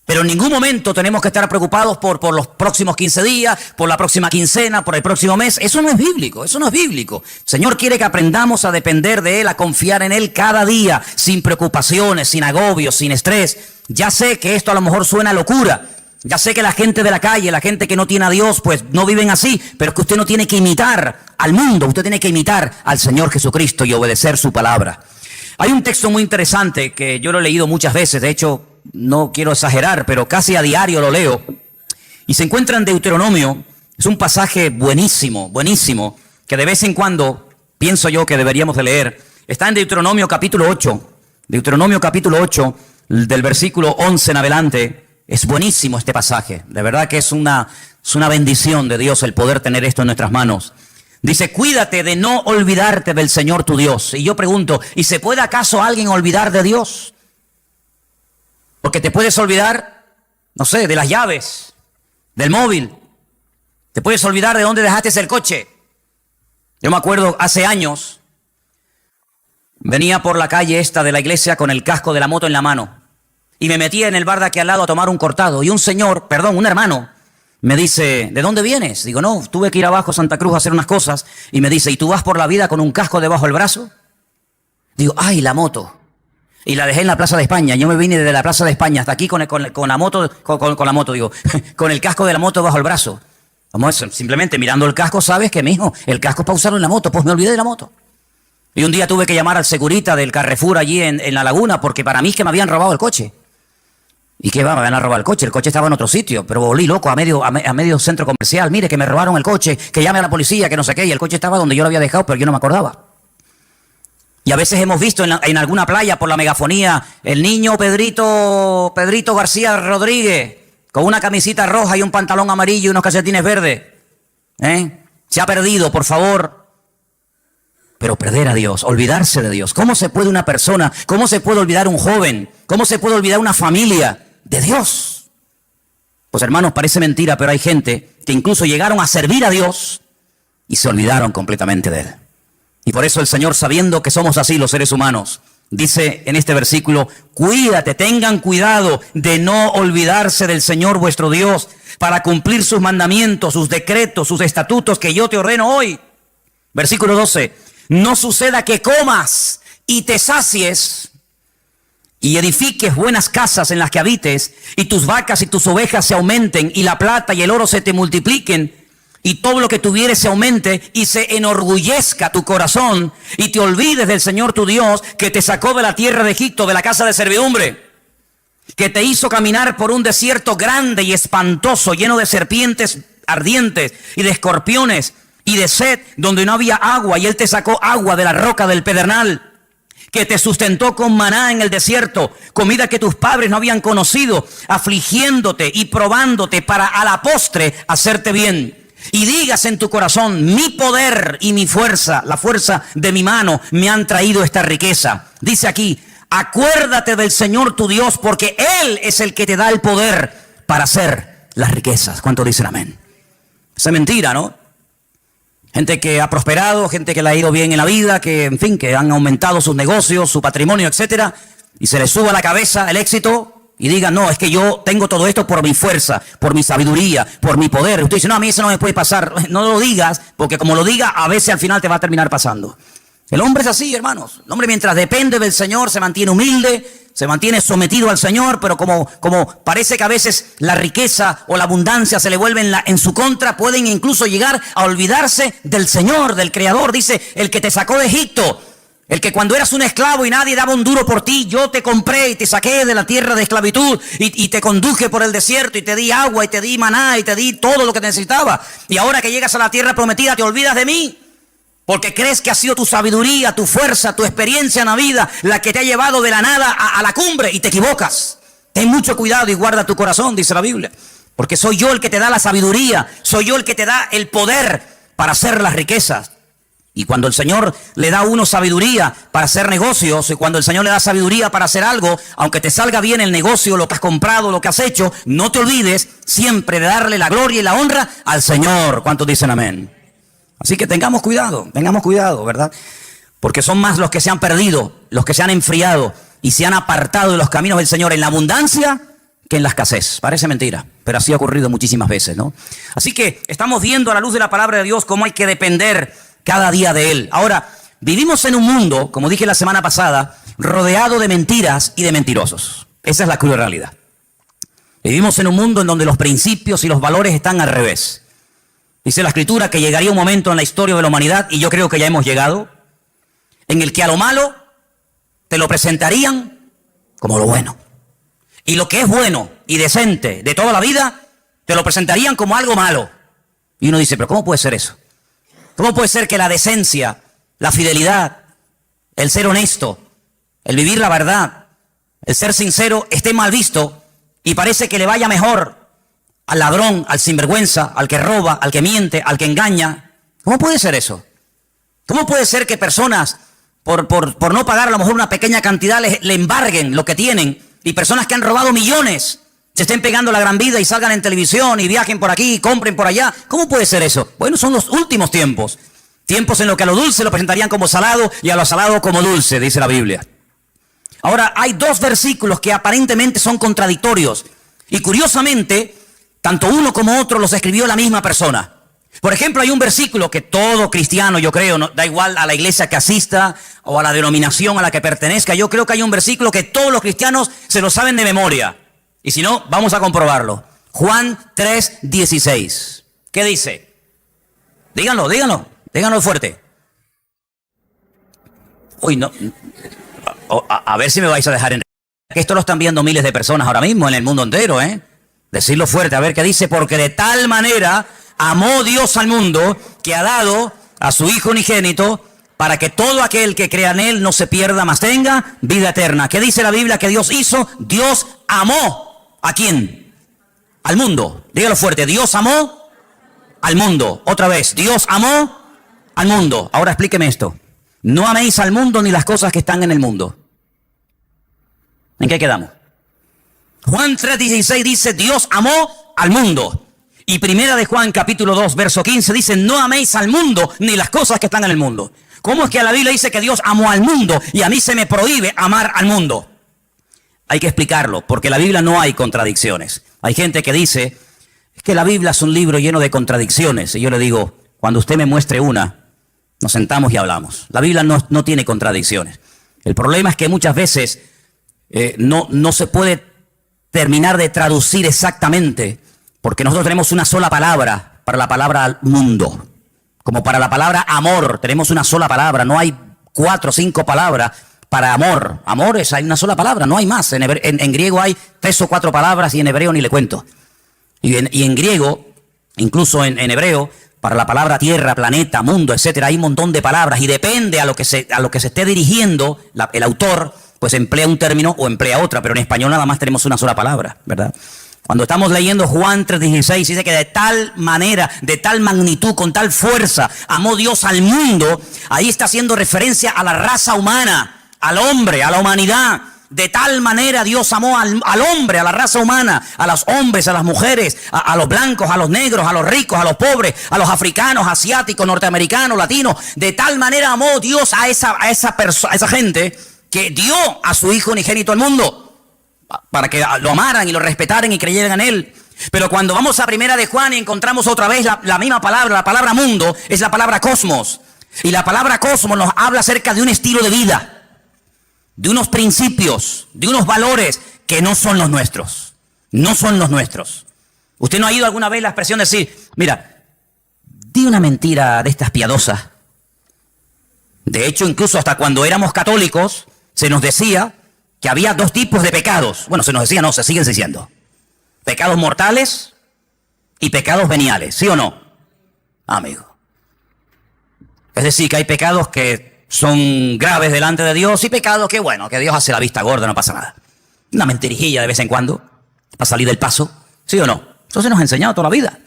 Pero en ningún momento tenemos que estar preocupados por los próximos 15 días, por la próxima quincena, por el próximo mes. Eso no es bíblico, eso no es bíblico. El Señor quiere que aprendamos a depender de Él, a confiar en Él cada día, sin preocupaciones, sin agobios, sin estrés. Ya sé que esto a lo mejor suena a locura. Ya sé que la gente de la calle, la gente que no tiene a Dios, pues no viven así. Pero es que usted no tiene que imitar al mundo, usted tiene que imitar al Señor Jesucristo y obedecer su palabra. Hay un texto muy interesante que yo lo he leído muchas veces, de hecho, no quiero exagerar, pero casi a diario lo leo. Y se encuentra en Deuteronomio. Es un pasaje buenísimo, buenísimo, que de vez en cuando pienso yo que deberíamos de leer. Está en Deuteronomio capítulo 8. Deuteronomio capítulo 8, del versículo 11 en adelante. Es buenísimo este pasaje. De verdad que es una bendición de Dios el poder tener esto en nuestras manos. Dice, cuídate de no olvidarte del Señor tu Dios. Y yo pregunto, ¿y se puede acaso alguien olvidar de Dios? Porque te puedes olvidar, no sé, de las llaves, del móvil. Te puedes olvidar de dónde dejaste el coche. Yo me acuerdo hace años, venía por la calle esta de la iglesia con el casco de la moto en la mano. Y me metía en el bar de aquí al lado a tomar un cortado. Y un hermano, me dice, ¿de dónde vienes? Digo, no, tuve que ir abajo a Santa Cruz a hacer unas cosas. Y me dice, ¿y tú vas por la vida con un casco debajo del brazo? Digo, ay, la moto. y la dejé en la Plaza de España. Yo me vine desde la Plaza de España hasta aquí con la moto, con el casco de la moto bajo el brazo. Vamos, simplemente mirando el casco, sabes que, mijo, el casco es para usarlo en la moto. Pues me olvidé de la moto. Y un día tuve que llamar al segurita del Carrefour allí en la laguna, porque para mí es que me habían robado el coche. ¿Y qué va? Me habían robado el coche estaba en otro sitio, pero volví loco a medio centro comercial. Mire, que me robaron el coche, que llame a la policía, que no sé qué, y el coche estaba donde yo lo había dejado, pero yo no me acordaba. Y a veces hemos visto en alguna playa por la megafonía el niño Pedrito García Rodríguez con una camisita roja y un pantalón amarillo y unos calcetines verdes. Se ha perdido, por favor. Pero perder a Dios, olvidarse de Dios. ¿Cómo se puede una persona, cómo se puede olvidar un joven, cómo se puede olvidar una familia de Dios? Pues hermanos, parece mentira, pero hay gente que incluso llegaron a servir a Dios y se olvidaron completamente de Él. Y por eso el Señor, sabiendo que somos así los seres humanos, dice en este versículo: cuídate, tengan cuidado de no olvidarse del Señor vuestro Dios para cumplir sus mandamientos, sus decretos, sus estatutos que yo te ordeno hoy. Versículo 12. No suceda que comas y te sacies y edifiques buenas casas en las que habites, y tus vacas y tus ovejas se aumenten, y la plata y el oro se te multipliquen, y todo lo que tuvieres se aumente, y se enorgullezca tu corazón, y te olvides del Señor tu Dios, que te sacó de la tierra de Egipto, de la casa de servidumbre, que te hizo caminar por un desierto grande y espantoso, lleno de serpientes ardientes y de escorpiones, y de sed, donde no había agua, y Él te sacó agua de la roca del pedernal, que te sustentó con maná en el desierto, comida que tus padres no habían conocido, afligiéndote y probándote para a la postre hacerte bien. Y digas en tu corazón: mi poder y mi fuerza, la fuerza de mi mano, me han traído esta riqueza. Dice aquí: acuérdate del Señor tu Dios, porque Él es el que te da el poder para hacer las riquezas. ¿Cuántos dicen amén? Esa es mentira, ¿no? Gente que ha prosperado, gente que le ha ido bien en la vida, que en fin, que han aumentado sus negocios, su patrimonio, etcétera, y se les suba a la cabeza el éxito y digan: no, es que yo tengo todo esto por mi fuerza, por mi sabiduría, por mi poder. Usted dice: no, a mí eso no me puede pasar. No lo digas, porque como lo diga, a veces al final te va a terminar pasando. El hombre es así, hermanos. El hombre, mientras depende del Señor, se mantiene humilde, se mantiene sometido al Señor, pero como parece que a veces la riqueza o la abundancia se le vuelven en su contra, pueden incluso llegar a olvidarse del Señor, del Creador. Dice: el que te sacó de Egipto, el que cuando eras un esclavo y nadie daba un duro por ti, yo te compré y te saqué de la tierra de esclavitud y te conduje por el desierto y te di agua y te di maná y te di todo lo que necesitaba. Y ahora que llegas a la tierra prometida te olvidas de mí, porque crees que ha sido tu sabiduría, tu fuerza, tu experiencia en la vida la que te ha llevado de la nada a la cumbre, y te equivocas. Ten mucho cuidado y guarda tu corazón, dice la Biblia, porque soy yo el que te da la sabiduría, soy yo el que te da el poder para hacer las riquezas. Y cuando el Señor le da a uno sabiduría para hacer negocios, y cuando el Señor le da sabiduría para hacer algo, aunque te salga bien el negocio, lo que has comprado, lo que has hecho, no te olvides siempre de darle la gloria y la honra al Señor. ¿Cuántos dicen amén? Así que tengamos cuidado, ¿verdad? Porque son más los que se han perdido, los que se han enfriado y se han apartado de los caminos del Señor en la abundancia que en la escasez. Parece mentira, pero así ha ocurrido muchísimas veces, ¿no? Así que estamos viendo a la luz de la palabra de Dios cómo hay que depender cada día de Él. Ahora, vivimos en un mundo, como dije la semana pasada, rodeado de mentiras y de mentirosos. Esa es la cruda realidad. Vivimos en un mundo en donde los principios y los valores están al revés. Dice la Escritura que llegaría un momento en la historia de la humanidad, y yo creo que ya hemos llegado, en el que a lo malo te lo presentarían como lo bueno. Y lo que es bueno y decente de toda la vida, te lo presentarían como algo malo. Y uno dice: ¿pero cómo puede ser eso? ¿Cómo puede ser que la decencia, la fidelidad, el ser honesto, el vivir la verdad, el ser sincero esté mal visto y parece que le vaya mejor al ladrón, al sinvergüenza, al que roba, al que miente, al que engaña? ¿Cómo puede ser eso? ¿Cómo puede ser que personas, por no pagar a lo mejor una pequeña cantidad, le embarguen lo que tienen, y personas que han robado millones se estén pegando la gran vida y salgan en televisión y viajen por aquí y compren por allá? ¿Cómo puede ser eso? Bueno, son los últimos tiempos. Tiempos en los que a lo dulce lo presentarían como salado y a lo salado como dulce, dice la Biblia. Ahora, hay dos versículos que aparentemente son contradictorios. Y curiosamente, tanto uno como otro los escribió la misma persona. Por ejemplo, hay un versículo que todo cristiano, yo creo, no, da igual a la iglesia que asista o a la denominación a la que pertenezca, yo creo que hay un versículo que todos los cristianos se lo saben de memoria. Y si no, vamos a comprobarlo. Juan 3:16. ¿Qué dice? Díganlo fuerte. Uy, no. A ver si me vais a dejar en... Que esto lo están viendo miles de personas ahora mismo en el mundo entero, ¿eh? Decirlo fuerte, a ver qué dice. Porque de tal manera amó Dios al mundo que ha dado a su Hijo unigénito para que todo aquel que crea en Él no se pierda, mas tenga vida eterna. ¿Qué dice la Biblia que Dios hizo? Dios amó. ¿A quién? Al mundo. Dígalo fuerte. Dios amó al mundo. Otra vez. Dios amó al mundo. Ahora explíqueme esto. No améis al mundo ni las cosas que están en el mundo. ¿En qué quedamos? Juan 3:16 dice, Dios amó al mundo. Y primera de Juan capítulo 2, verso 15 dice, no améis al mundo ni las cosas que están en el mundo. ¿Cómo es que la Biblia dice que Dios amó al mundo y a mí se me prohíbe amar al mundo? Hay que explicarlo, porque en la Biblia no hay contradicciones. Hay gente que dice, es que la Biblia es un libro lleno de contradicciones. Y yo le digo, cuando usted me muestre una, nos sentamos y hablamos. La Biblia no tiene contradicciones. El problema es que muchas veces no se puede terminar de traducir exactamente, porque nosotros tenemos una sola palabra para la palabra mundo. Como para la palabra amor, tenemos una sola palabra. No hay 4 o 5 palabras para amor. Amor hay una sola palabra, no hay más. En griego hay 3 o 4 palabras y en hebreo ni le cuento. Y en griego, incluso en hebreo, para la palabra tierra, planeta, mundo, etcétera, hay un montón de palabras y depende a lo que se esté dirigiendo el autor, pues emplea un término o emplea otra, pero en español nada más tenemos una sola palabra, ¿verdad? Cuando estamos leyendo Juan 3:16, dice que de tal manera, de tal magnitud, con tal fuerza, amó Dios al mundo. Ahí está haciendo referencia a la raza humana, al hombre, a la humanidad. De tal manera Dios amó al hombre, a la raza humana, a los hombres, a las mujeres, a los blancos, a los negros, a los ricos, a los pobres, a los africanos, asiáticos, norteamericanos, latinos. De tal manera amó Dios a esa gente que dio a su Hijo unigénito al mundo para que lo amaran y lo respetaran y creyeran en Él. Pero cuando vamos a primera de Juan y encontramos otra vez la misma palabra, la palabra mundo, es la palabra cosmos. Y la palabra cosmos nos habla acerca de un estilo de vida, de unos principios, de unos valores que no son los nuestros. No son los nuestros. ¿Usted no ha oído alguna vez la expresión de decir, mira, di una mentira de estas piadosas? De hecho, incluso hasta cuando éramos católicos, se nos decía que había 2 tipos de pecados. Bueno, se nos decía, no, se siguen diciendo. Pecados mortales y pecados veniales, ¿sí o no? Amigo. Es decir, que hay pecados que son graves delante de Dios y pecados que, bueno, que Dios hace la vista gorda, no pasa nada. Una mentirijilla de vez en cuando para salir del paso, ¿sí o no? Eso se nos ha enseñado toda la vida.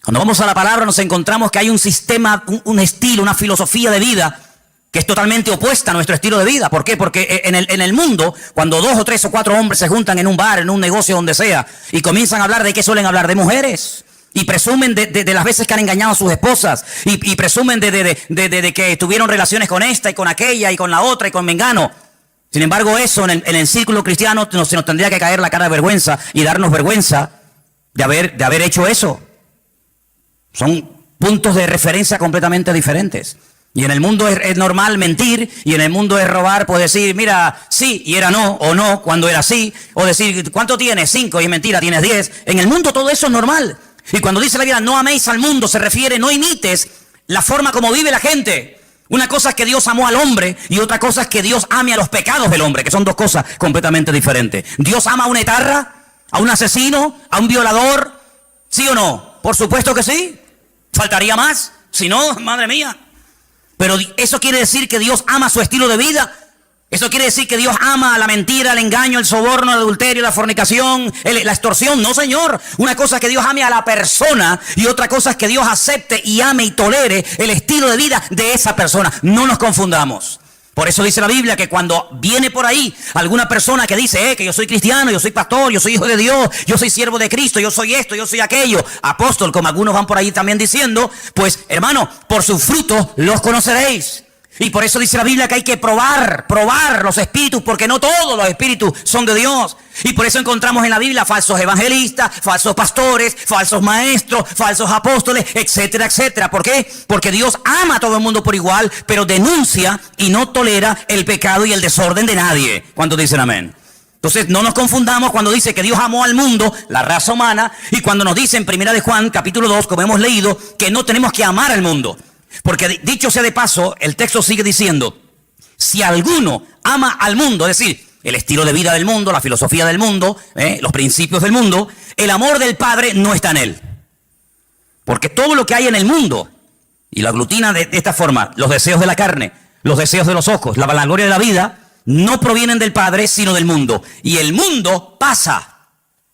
Cuando vamos a la palabra nos encontramos que hay un sistema, un estilo, una filosofía de vida que es totalmente opuesta a nuestro estilo de vida. ¿Por qué? Porque en el mundo, cuando 2 o 3 o 4 hombres se juntan en un bar, en un negocio, donde sea, y comienzan a hablar, ¿de qué suelen hablar? De mujeres. Y presumen de las veces que han engañado a sus esposas. Y presumen de que tuvieron relaciones con esta y con aquella y con la otra y con mengano. Sin embargo, eso en el círculo cristiano se nos tendría que caer la cara de vergüenza y darnos vergüenza de haber hecho eso. Son puntos de referencia completamente diferentes. Y en el mundo es normal mentir, y en el mundo es robar, pues decir, mira, sí, y era no, o no, cuando era sí, o decir, ¿cuánto tienes? 5, y mentira, tienes 10. En el mundo todo eso es normal. Y cuando dice la Biblia, no améis al mundo, se refiere, no imites la forma como vive la gente. Una cosa es que Dios amó al hombre, y otra cosa es que Dios ame a los pecados del hombre, que son 2 cosas completamente diferentes. ¿Dios ama a un etarra, a un asesino, a un violador? ¿Sí o no? Por supuesto que sí. ¿Faltaría más? Si no, madre mía. Pero eso quiere decir que Dios ama su estilo de vida. Eso quiere decir que Dios ama la mentira, el engaño, el soborno, el adulterio, la fornicación, la extorsión. No, señor. Una cosa es que Dios ame a la persona y otra cosa es que Dios acepte y ame y tolere el estilo de vida de esa persona. No nos confundamos. Por eso dice la Biblia que cuando viene por ahí alguna persona que dice que yo soy cristiano, yo soy pastor, yo soy hijo de Dios, yo soy siervo de Cristo, yo soy esto, yo soy aquello, apóstol, como algunos van por ahí también diciendo, pues hermano, por sus frutos los conoceréis. Y por eso dice la Biblia que hay que probar los espíritus, porque no todos los espíritus son de Dios. Y por eso encontramos en la Biblia falsos evangelistas, falsos pastores, falsos maestros, falsos apóstoles, etcétera, etcétera. ¿Por qué? Porque Dios ama a todo el mundo por igual, pero denuncia y no tolera el pecado y el desorden de nadie. ¿Cuántos dicen amén? Entonces no nos confundamos cuando dice que Dios amó al mundo, la raza humana, y cuando nos dice en 1 de Juan, capítulo 2, como hemos leído, que no tenemos que amar al mundo. Porque dicho sea de paso, el texto sigue diciendo, si alguno ama al mundo, es decir, el estilo de vida del mundo, la filosofía del mundo, los principios del mundo, el amor del Padre no está en él. Porque todo lo que hay en el mundo, y lo aglutina de esta forma, los deseos de la carne, los deseos de los ojos, la vanagloria de la vida, no provienen del Padre, sino del mundo. Y el mundo pasa,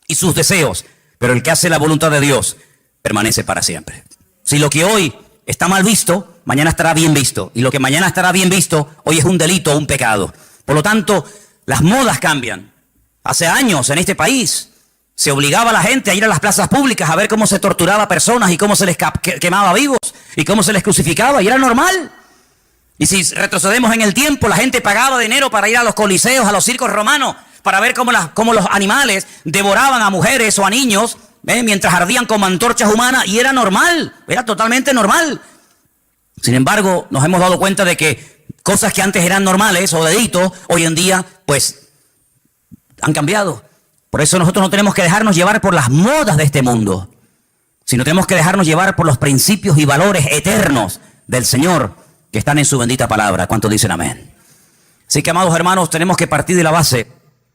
y sus deseos, pero el que hace la voluntad de Dios permanece para siempre. Si lo que hoy está mal visto, mañana estará bien visto. Y lo que mañana estará bien visto, hoy es un delito o un pecado. Por lo tanto, las modas cambian. Hace años en este país se obligaba a la gente a ir a las plazas públicas a ver cómo se torturaba a personas y cómo se les quemaba vivos y cómo se les crucificaba. Y era normal. Y si retrocedemos en el tiempo, la gente pagaba dinero para ir a los coliseos, a los circos romanos, para ver cómo los animales devoraban a mujeres o a niños, mientras ardían como antorchas humanas, y era normal, era totalmente normal. Sin embargo, nos hemos dado cuenta de que cosas que antes eran normales o delitos, hoy en día, pues, han cambiado. Por eso nosotros no tenemos que dejarnos llevar por las modas de este mundo, sino tenemos que dejarnos llevar por los principios y valores eternos del Señor que están en su bendita palabra. ¿Cuántos dicen amén? Así que, amados hermanos, tenemos que partir de la base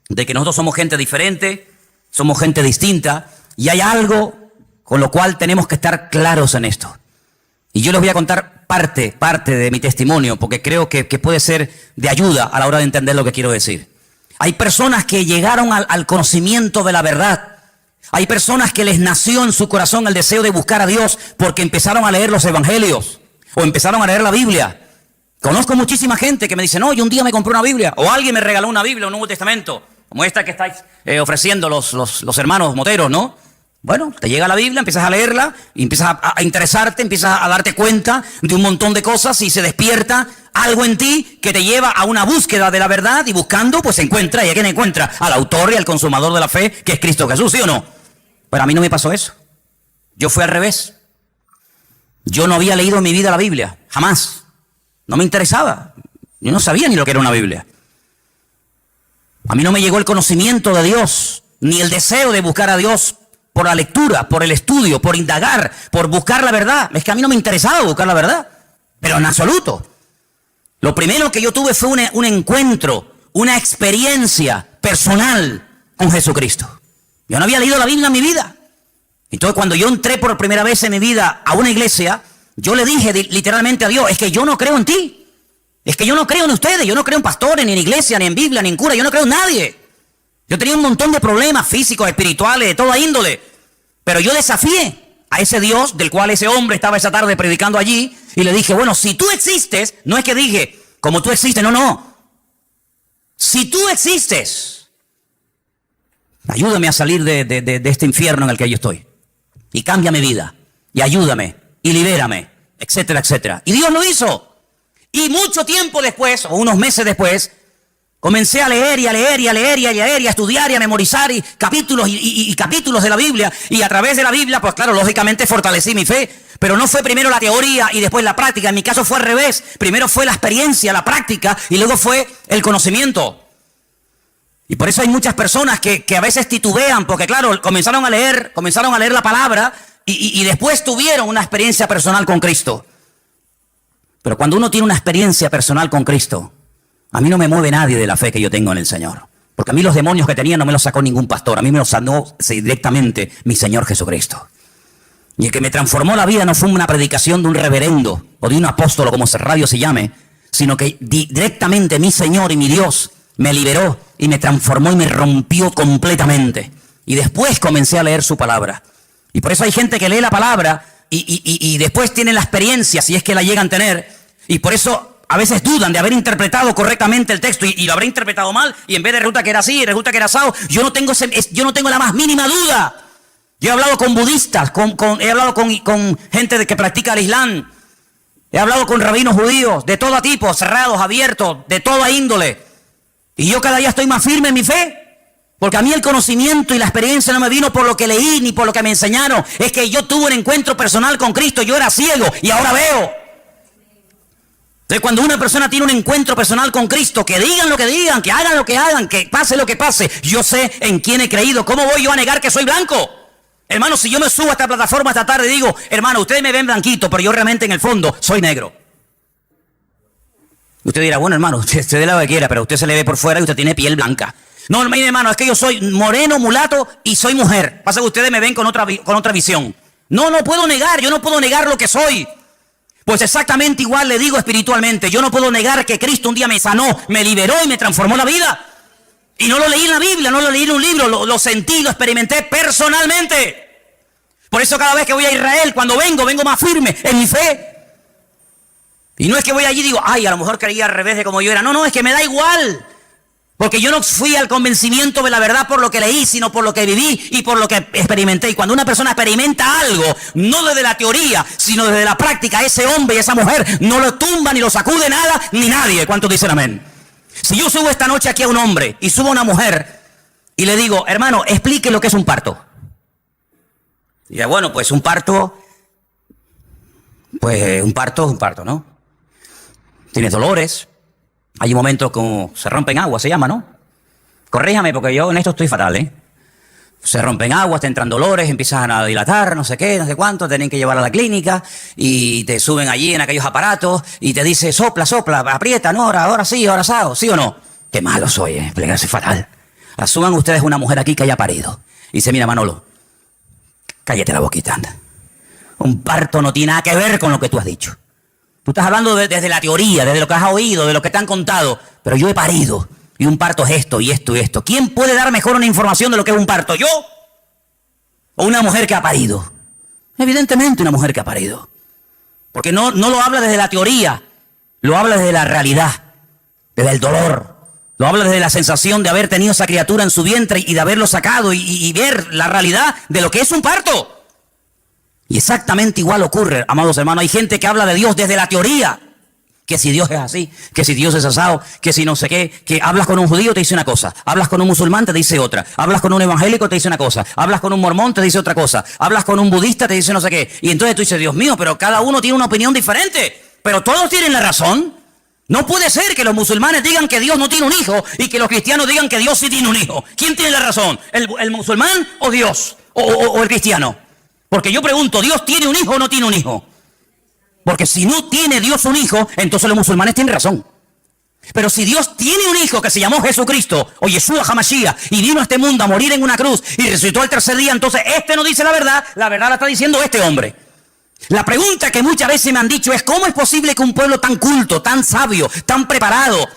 de que nosotros somos gente diferente, somos gente distinta, y hay algo con lo cual tenemos que estar claros en esto. Y yo les voy a contar parte de mi testimonio, porque creo que puede ser de ayuda a la hora de entender lo que quiero decir. Hay personas que llegaron al conocimiento de la verdad. Hay personas que les nació en su corazón el deseo de buscar a Dios porque empezaron a leer los evangelios o empezaron a leer la Biblia. Conozco muchísima gente que me dice, no, yo un día me compré una Biblia, o alguien me regaló una Biblia, un Nuevo Testamento, como esta que estáis ofreciendo los hermanos moteros, ¿no? Bueno, te llega la Biblia, empiezas a leerla, y empiezas a interesarte, empiezas a darte cuenta de un montón de cosas y se despierta algo en ti que te lleva a una búsqueda de la verdad, y buscando, pues se encuentra. ¿Y a quién encuentra? Al autor y al consumador de la fe, que es Cristo Jesús, ¿sí o no? Pero a mí no me pasó eso. Yo fui al revés. Yo no había leído en mi vida la Biblia, jamás. No me interesaba. Yo no sabía ni lo que era una Biblia. A mí no me llegó el conocimiento de Dios, ni el deseo de buscar a Dios por la lectura, por el estudio, por indagar, por buscar la verdad. Es que a mí no me interesaba buscar la verdad, pero en absoluto. Lo primero que yo tuve fue un encuentro, una experiencia personal con Jesucristo. Yo no había leído la Biblia en mi vida. Entonces, cuando yo entré por primera vez en mi vida a una iglesia, yo le dije literalmente a Dios, es que yo no creo en ti. Es que yo no creo en ustedes, yo no creo en pastores, ni en iglesia, ni en Biblia, ni en cura, yo no creo en nadie. Yo tenía un montón de problemas físicos, espirituales, de toda índole. Pero yo desafié a ese Dios del cual ese hombre estaba esa tarde predicando allí, y le dije, bueno, si tú existes, no es que dije, como tú existes, no. Si tú existes, ayúdame a salir de este infierno en el que yo estoy. Y cambia mi vida, y ayúdame, y libérame, etcétera, etcétera. Y Dios lo hizo. Y mucho tiempo después, o unos meses después, comencé a leer y a leer y a leer y a leer y a estudiar y a memorizar capítulos y capítulos de la Biblia. Y a través de la Biblia, pues claro, lógicamente fortalecí mi fe. Pero no fue primero la teoría y después la práctica. En mi caso fue al revés. Primero fue la experiencia, la práctica, y luego fue el conocimiento. Y por eso hay muchas personas que a veces titubean, porque claro, comenzaron a leer la palabra y después tuvieron una experiencia personal con Cristo. Pero cuando uno tiene una experiencia personal con Cristo, a mí no me mueve nadie de la fe que yo tengo en el Señor. Porque a mí los demonios que tenía no me los sacó ningún pastor. A mí me los sanó directamente mi Señor Jesucristo. Y el que me transformó la vida no fue una predicación de un reverendo o de un apóstol, como radio se llame, sino que directamente mi Señor y mi Dios me liberó y me transformó y me rompió completamente. Y después comencé a leer su palabra. Y por eso hay gente que lee la palabra y después tienen la experiencia, si es que la llegan a tener. Y por eso a veces dudan de haber interpretado correctamente el texto y lo habré interpretado mal. Y en vez de resulta que era así, resulta que era asado. Yo no tengo la más mínima duda. Yo he hablado con budistas, he hablado con gente que practica el Islam. He hablado con rabinos judíos de todo tipo, cerrados, abiertos, de toda índole. Y yo cada día estoy más firme en mi fe. Porque a mí el conocimiento y la experiencia no me vino por lo que leí ni por lo que me enseñaron. Es que yo tuve un encuentro personal con Cristo. Yo era ciego y ahora veo. Entonces, cuando una persona tiene un encuentro personal con Cristo, que digan lo que digan, que hagan lo que hagan, que pase lo que pase, yo sé en quién he creído. ¿Cómo voy yo a negar que soy blanco? Hermano, si yo me subo a esta plataforma esta tarde y digo, hermano, ustedes me ven blanquito, pero yo realmente en el fondo soy negro. Usted dirá, bueno, hermano, usted dé lo que quiera, pero usted se le ve por fuera y usted tiene piel blanca. No, mire, hermano, es que yo soy moreno, mulato y soy mujer. Pasa que ustedes me ven con otra visión. No puedo negar, yo no puedo negar lo que soy. Pues exactamente igual le digo espiritualmente. Yo no puedo negar que Cristo un día me sanó, me liberó y me transformó la vida. Y no lo leí en la Biblia, no lo leí en un libro, lo sentí, lo experimenté personalmente. Por eso cada vez que voy a Israel, cuando vengo más firme en mi fe. Y no es que voy allí y digo, ay, a lo mejor creía al revés de como yo era. No, es que me da igual. Porque yo no fui al convencimiento de la verdad por lo que leí, sino por lo que viví y por lo que experimenté. Y cuando una persona experimenta algo, no desde la teoría, sino desde la práctica, ese hombre y esa mujer no lo tumba, ni lo sacude nada, ni nadie. ¿Cuántos dicen amén? Si yo subo esta noche aquí a un hombre y subo a una mujer y le digo, hermano, explique lo que es un parto. Y ya, bueno, pues un parto, ¿no? Tienes dolores. Hay momentos como se rompen aguas, se llama, ¿no? Corríjame porque yo en esto estoy fatal, ¿eh? Se rompen aguas, te entran dolores, empiezan a dilatar, no sé qué, no sé cuánto, tienen que llevar a la clínica y te suben allí en aquellos aparatos y te dice sopla, aprieta, no, ahora sí, ahora asado, ¿sí o no? Qué malo soy, soy fatal. Asuman ustedes una mujer aquí que haya parido y dice, mira Manolo, cállate la boquita, anda. Un parto no tiene nada que ver con lo que tú has dicho. Tú estás hablando desde la teoría, desde lo que has oído, de lo que te han contado. Pero yo he parido. Y un parto es esto y esto y esto. ¿Quién puede dar mejor una información de lo que es un parto? ¿Yo? ¿O una mujer que ha parido? Evidentemente una mujer que ha parido. Porque no lo habla desde la teoría. Lo habla desde la realidad. Desde el dolor. Lo habla desde la sensación de haber tenido esa criatura en su vientre y de haberlo sacado y ver la realidad de lo que es un parto. Y exactamente igual ocurre, amados hermanos. Hay gente que habla de Dios desde la teoría. Que si Dios es así, que si Dios es asado, que si no sé qué. Que hablas con un judío te dice una cosa. Hablas con un musulmán te dice otra. Hablas con un evangélico te dice una cosa. Hablas con un mormón te dice otra cosa. Hablas con un budista te dice no sé qué. Y entonces tú dices, Dios mío, pero cada uno tiene una opinión diferente. Pero todos tienen la razón. No puede ser que los musulmanes digan que Dios no tiene un hijo y que los cristianos digan que Dios sí tiene un hijo. ¿Quién tiene la razón? ¿El musulmán o Dios? ¿O el cristiano? Porque yo pregunto, ¿Dios tiene un hijo o no tiene un hijo? Porque si no tiene Dios un hijo, entonces los musulmanes tienen razón. Pero si Dios tiene un hijo que se llamó Jesucristo, o Yeshua HaMashiach, y vino a este mundo a morir en una cruz, y resucitó al tercer día, entonces este no dice la verdad la está diciendo este hombre. La pregunta que muchas veces me han dicho es, ¿cómo es posible que un pueblo tan culto, tan sabio, tan preparado,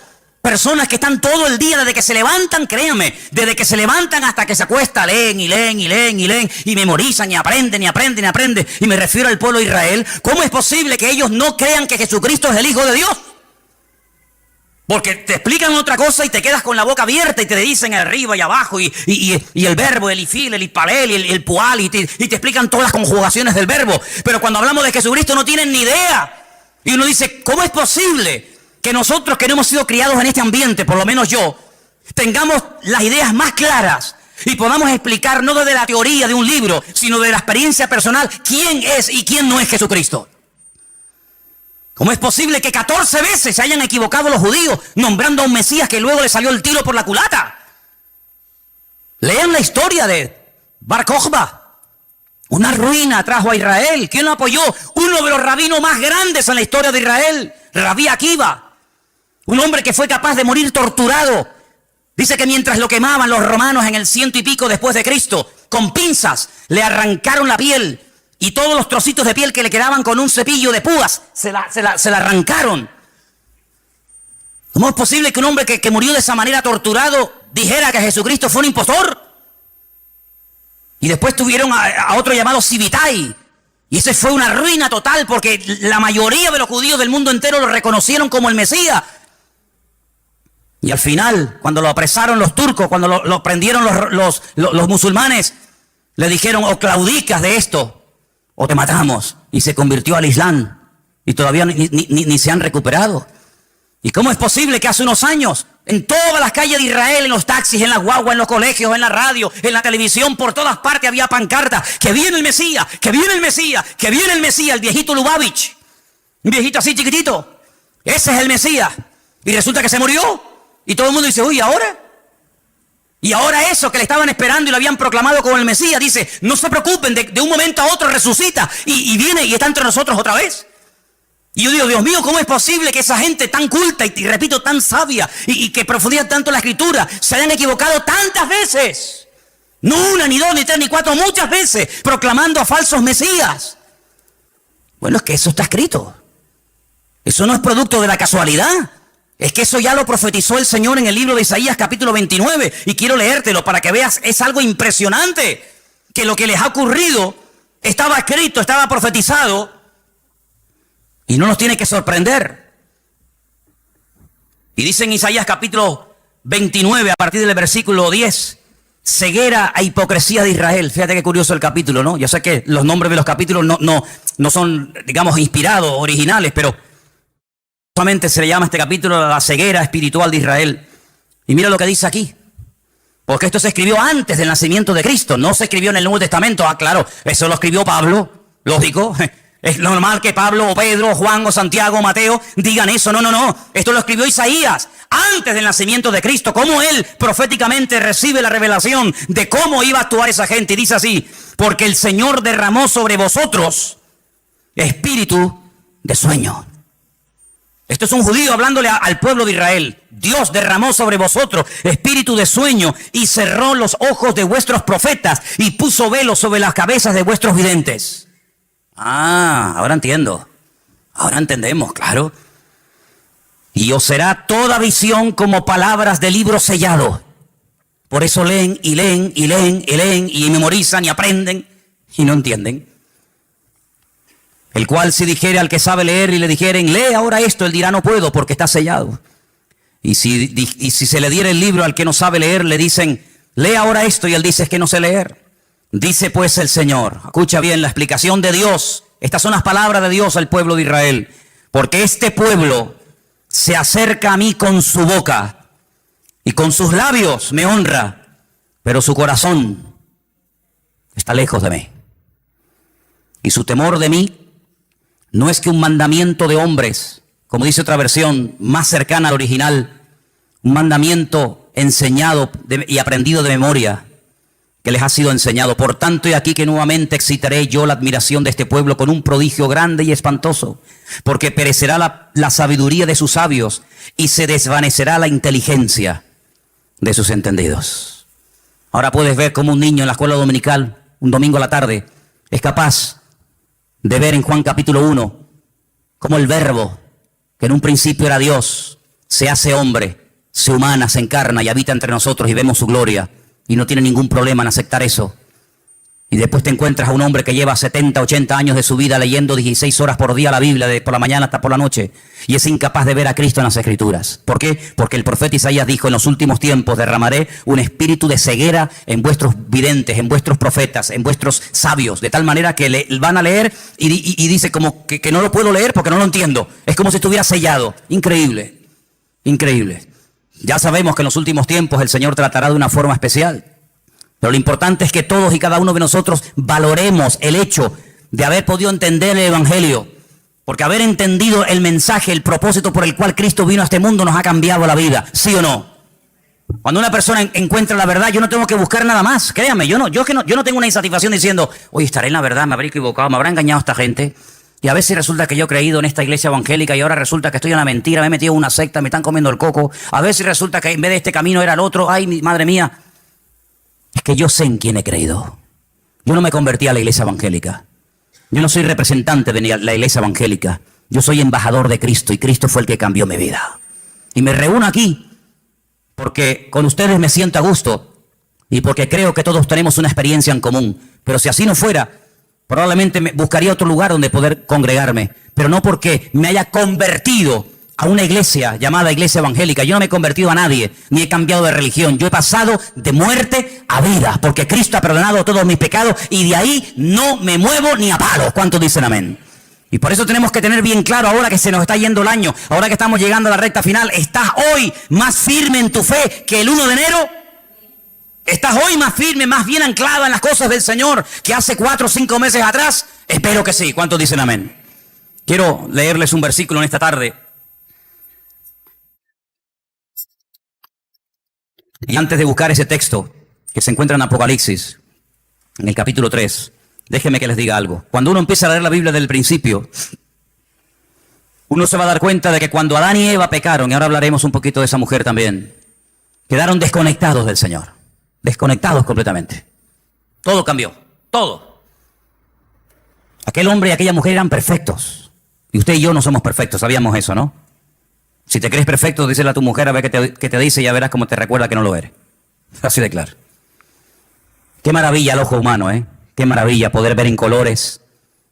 personas que están todo el día, desde que se levantan, créanme, desde que se levantan hasta que se acuesta, leen y memorizan y aprenden, y me refiero al pueblo de Israel, ¿cómo es posible que ellos no crean que Jesucristo es el Hijo de Dios? Porque te explican otra cosa y te quedas con la boca abierta y te dicen arriba y abajo y el verbo, el ifil, el ipalel, el pual y te explican todas las conjugaciones del verbo. Pero cuando hablamos de Jesucristo no tienen ni idea. Y uno dice, ¿cómo es posible que nosotros que no hemos sido criados en este ambiente, por lo menos yo, tengamos las ideas más claras y podamos explicar no desde la teoría de un libro, sino de la experiencia personal, quién es y quién no es Jesucristo? ¿Cómo es posible que 14 veces se hayan equivocado los judíos nombrando a un Mesías que luego le salió el tiro por la culata? Lean la historia de Bar Kokhba. Una ruina trajo a Israel. ¿Quién lo apoyó? Uno de los rabinos más grandes en la historia de Israel, Rabí Akiva. Un hombre que fue capaz de morir torturado. Dice que mientras lo quemaban los romanos en el 100 y pico después de Cristo, con pinzas le arrancaron la piel. Y todos los trocitos de piel que le quedaban con un cepillo de púas, se la arrancaron. ¿Cómo es posible que un hombre que murió de esa manera torturado dijera que Jesucristo fue un impostor? Y después tuvieron a otro llamado Sibitai. Y ese fue una ruina total porque la mayoría de los judíos del mundo entero lo reconocieron como el Mesías. Y al final, cuando lo apresaron los turcos, cuando lo prendieron los musulmanes, le dijeron, o claudicas de esto, o te matamos. Y se convirtió al Islam. y todavía ni se han recuperado. ¿Y cómo es posible que hace unos años, en todas las calles de Israel, en los taxis, en las guaguas, en los colegios, en la radio, en la televisión, por todas partes había pancartas, que viene el Mesías, que viene el Mesías, que viene el Mesías, el viejito Lubavitch, un viejito así chiquitito, ese es el Mesías, y resulta que se murió, y todo el mundo dice, uy, ¿ahora? Y ahora eso que le estaban esperando y lo habían proclamado como el Mesías, dice, no se preocupen, de un momento a otro resucita, y viene y está entre nosotros otra vez. Y yo digo, Dios mío, ¿cómo es posible que esa gente tan culta y repito, tan sabia y que profundiza tanto la Escritura se hayan equivocado tantas veces? No una, ni dos, ni tres, ni cuatro, muchas veces proclamando a falsos mesías. Bueno, es que eso está escrito. Eso no es producto de la casualidad. Es que eso ya lo profetizó el Señor en el libro de Isaías capítulo 29. Y quiero leértelo para que veas, es algo impresionante. Que lo que les ha ocurrido estaba escrito, estaba profetizado. Y no nos tiene que sorprender. Y dice en Isaías capítulo 29, a partir del versículo 10, ceguera e hipocresía de Israel. Fíjate qué curioso el capítulo, ¿no? Yo sé que los nombres de los capítulos no son, digamos, inspirados, originales, pero solamente se le llama a este capítulo la ceguera espiritual de Israel. Y mira lo que dice aquí. Porque esto se escribió antes del nacimiento de Cristo, no se escribió en el Nuevo Testamento. Ah, claro, eso lo escribió Pablo, lógico. Es normal que Pablo o Pedro o Juan o Santiago o Mateo digan eso. No. Esto lo escribió Isaías antes del nacimiento de Cristo. Cómo él proféticamente recibe la revelación de cómo iba a actuar esa gente. Y dice así, porque el Señor derramó sobre vosotros espíritu de sueño. Esto es un judío hablándole al pueblo de Israel. Dios derramó sobre vosotros espíritu de sueño y cerró los ojos de vuestros profetas y puso velo sobre las cabezas de vuestros videntes. Ah, ahora entiendo. Ahora entendemos, claro. Y os será toda visión como palabras de libro sellado. Por eso leen y leen y leen y leen y memorizan y aprenden y no entienden. El cual si dijere al que sabe leer y le dijeren, lee ahora esto, él dirá no puedo porque está sellado. Y si se le diera el libro al que no sabe leer, le dicen, lee ahora esto y él dice es que no sé leer. Dice pues el Señor, escucha bien la explicación de Dios, estas son las palabras de Dios al pueblo de Israel, porque este pueblo se acerca a mí con su boca y con sus labios me honra, pero su corazón está lejos de mí. Y su temor de mí no es que un mandamiento de hombres, como dice otra versión más cercana al original, un mandamiento enseñado y aprendido de memoria, que les ha sido enseñado. Por tanto, he aquí que nuevamente excitaré yo la admiración de este pueblo con un prodigio grande y espantoso, porque perecerá la sabiduría de sus sabios y se desvanecerá la inteligencia de sus entendidos. Ahora puedes ver cómo un niño en la escuela dominical, un domingo a la tarde, es capaz de ver en Juan capítulo 1, cómo el verbo, que en un principio era Dios, se hace hombre, se humana, se encarna y habita entre nosotros y vemos su gloria. Y no tiene ningún problema en aceptar eso. Y después te encuentras a un hombre que lleva 70, 80 años de su vida leyendo 16 horas por día la Biblia, por la mañana hasta por la noche, y es incapaz de ver a Cristo en las Escrituras. ¿Por qué? Porque el profeta Isaías dijo, en los últimos tiempos derramaré un espíritu de ceguera en vuestros videntes, en vuestros profetas, en vuestros sabios, de tal manera que van a leer y dice como que no lo puedo leer porque no lo entiendo. Es como si estuviera sellado. Increíble, increíble. Ya sabemos que en los últimos tiempos el Señor tratará de una forma especial. Pero lo importante es que todos y cada uno de nosotros valoremos el hecho de haber podido entender el Evangelio. Porque haber entendido el mensaje, el propósito por el cual Cristo vino a este mundo nos ha cambiado la vida. ¿Sí o no? Cuando una persona encuentra la verdad, yo no tengo que buscar nada más. Créame, yo no tengo una insatisfacción diciendo, oye, estaré en la verdad, me habré equivocado, me habrá engañado esta gente. Y a veces resulta que yo he creído en esta iglesia evangélica y ahora resulta que estoy en la mentira, me he metido en una secta, me están comiendo el coco. A veces resulta que en vez de este camino era el otro. Ay, madre mía. Es que yo sé en quién he creído. Yo no me convertí a la iglesia evangélica. Yo no soy representante de la iglesia evangélica. Yo soy embajador de Cristo y Cristo fue el que cambió mi vida. Y me reúno aquí porque con ustedes me siento a gusto y porque creo que todos tenemos una experiencia en común. Pero si así no fuera, probablemente me buscaría otro lugar donde poder congregarme, pero no porque me haya convertido a una iglesia llamada iglesia evangélica. Yo no me he convertido a nadie, ni he cambiado de religión. Yo he pasado de muerte a vida, porque Cristo ha perdonado todos mis pecados y de ahí no me muevo ni a palo. ¿Cuántos dicen amén? Y por eso tenemos que tener bien claro, ahora que se nos está yendo el año, ahora que estamos llegando a la recta final, ¿estás hoy más firme en tu fe que el 1 de enero? ¿Estás hoy más firme, más bien anclada en las cosas del Señor que hace 4 o 5 meses atrás? Espero que sí. ¿Cuántos dicen amén? Quiero leerles un versículo en esta tarde. Y antes de buscar ese texto que se encuentra en Apocalipsis, en el capítulo 3, déjenme que les diga algo. Cuando uno empieza a leer la Biblia desde el principio, uno se va a dar cuenta de que cuando Adán y Eva pecaron, y ahora hablaremos un poquito de esa mujer también, quedaron desconectados del Señor. Desconectados completamente. Todo cambió. Todo. Aquel hombre y aquella mujer eran perfectos. Y usted y yo no somos perfectos, sabíamos eso, ¿no? Si te crees perfecto, díselo a tu mujer a ver qué te dice y ya verás cómo te recuerda que no lo eres. Así de claro. Qué maravilla el ojo humano, ¿eh? Qué maravilla poder ver en colores.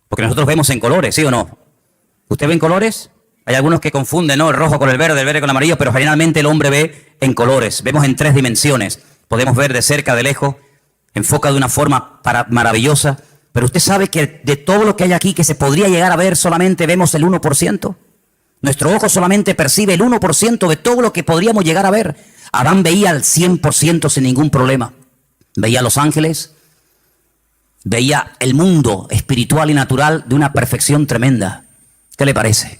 Porque nosotros vemos en colores, ¿sí o no? ¿Usted ve en colores? Hay algunos que confunden, ¿no? El rojo con el verde con el amarillo, pero generalmente el hombre ve en colores. Vemos en 3 dimensiones. Podemos ver de cerca, de lejos, enfoca de una forma maravillosa. Pero usted sabe que de todo lo que hay aquí que se podría llegar a ver, solamente vemos el 1%. Nuestro ojo solamente percibe el 1% de todo lo que podríamos llegar a ver. Adán veía al 100% sin ningún problema. Veía a los ángeles, veía el mundo espiritual y natural de una perfección tremenda. ¿Qué le parece?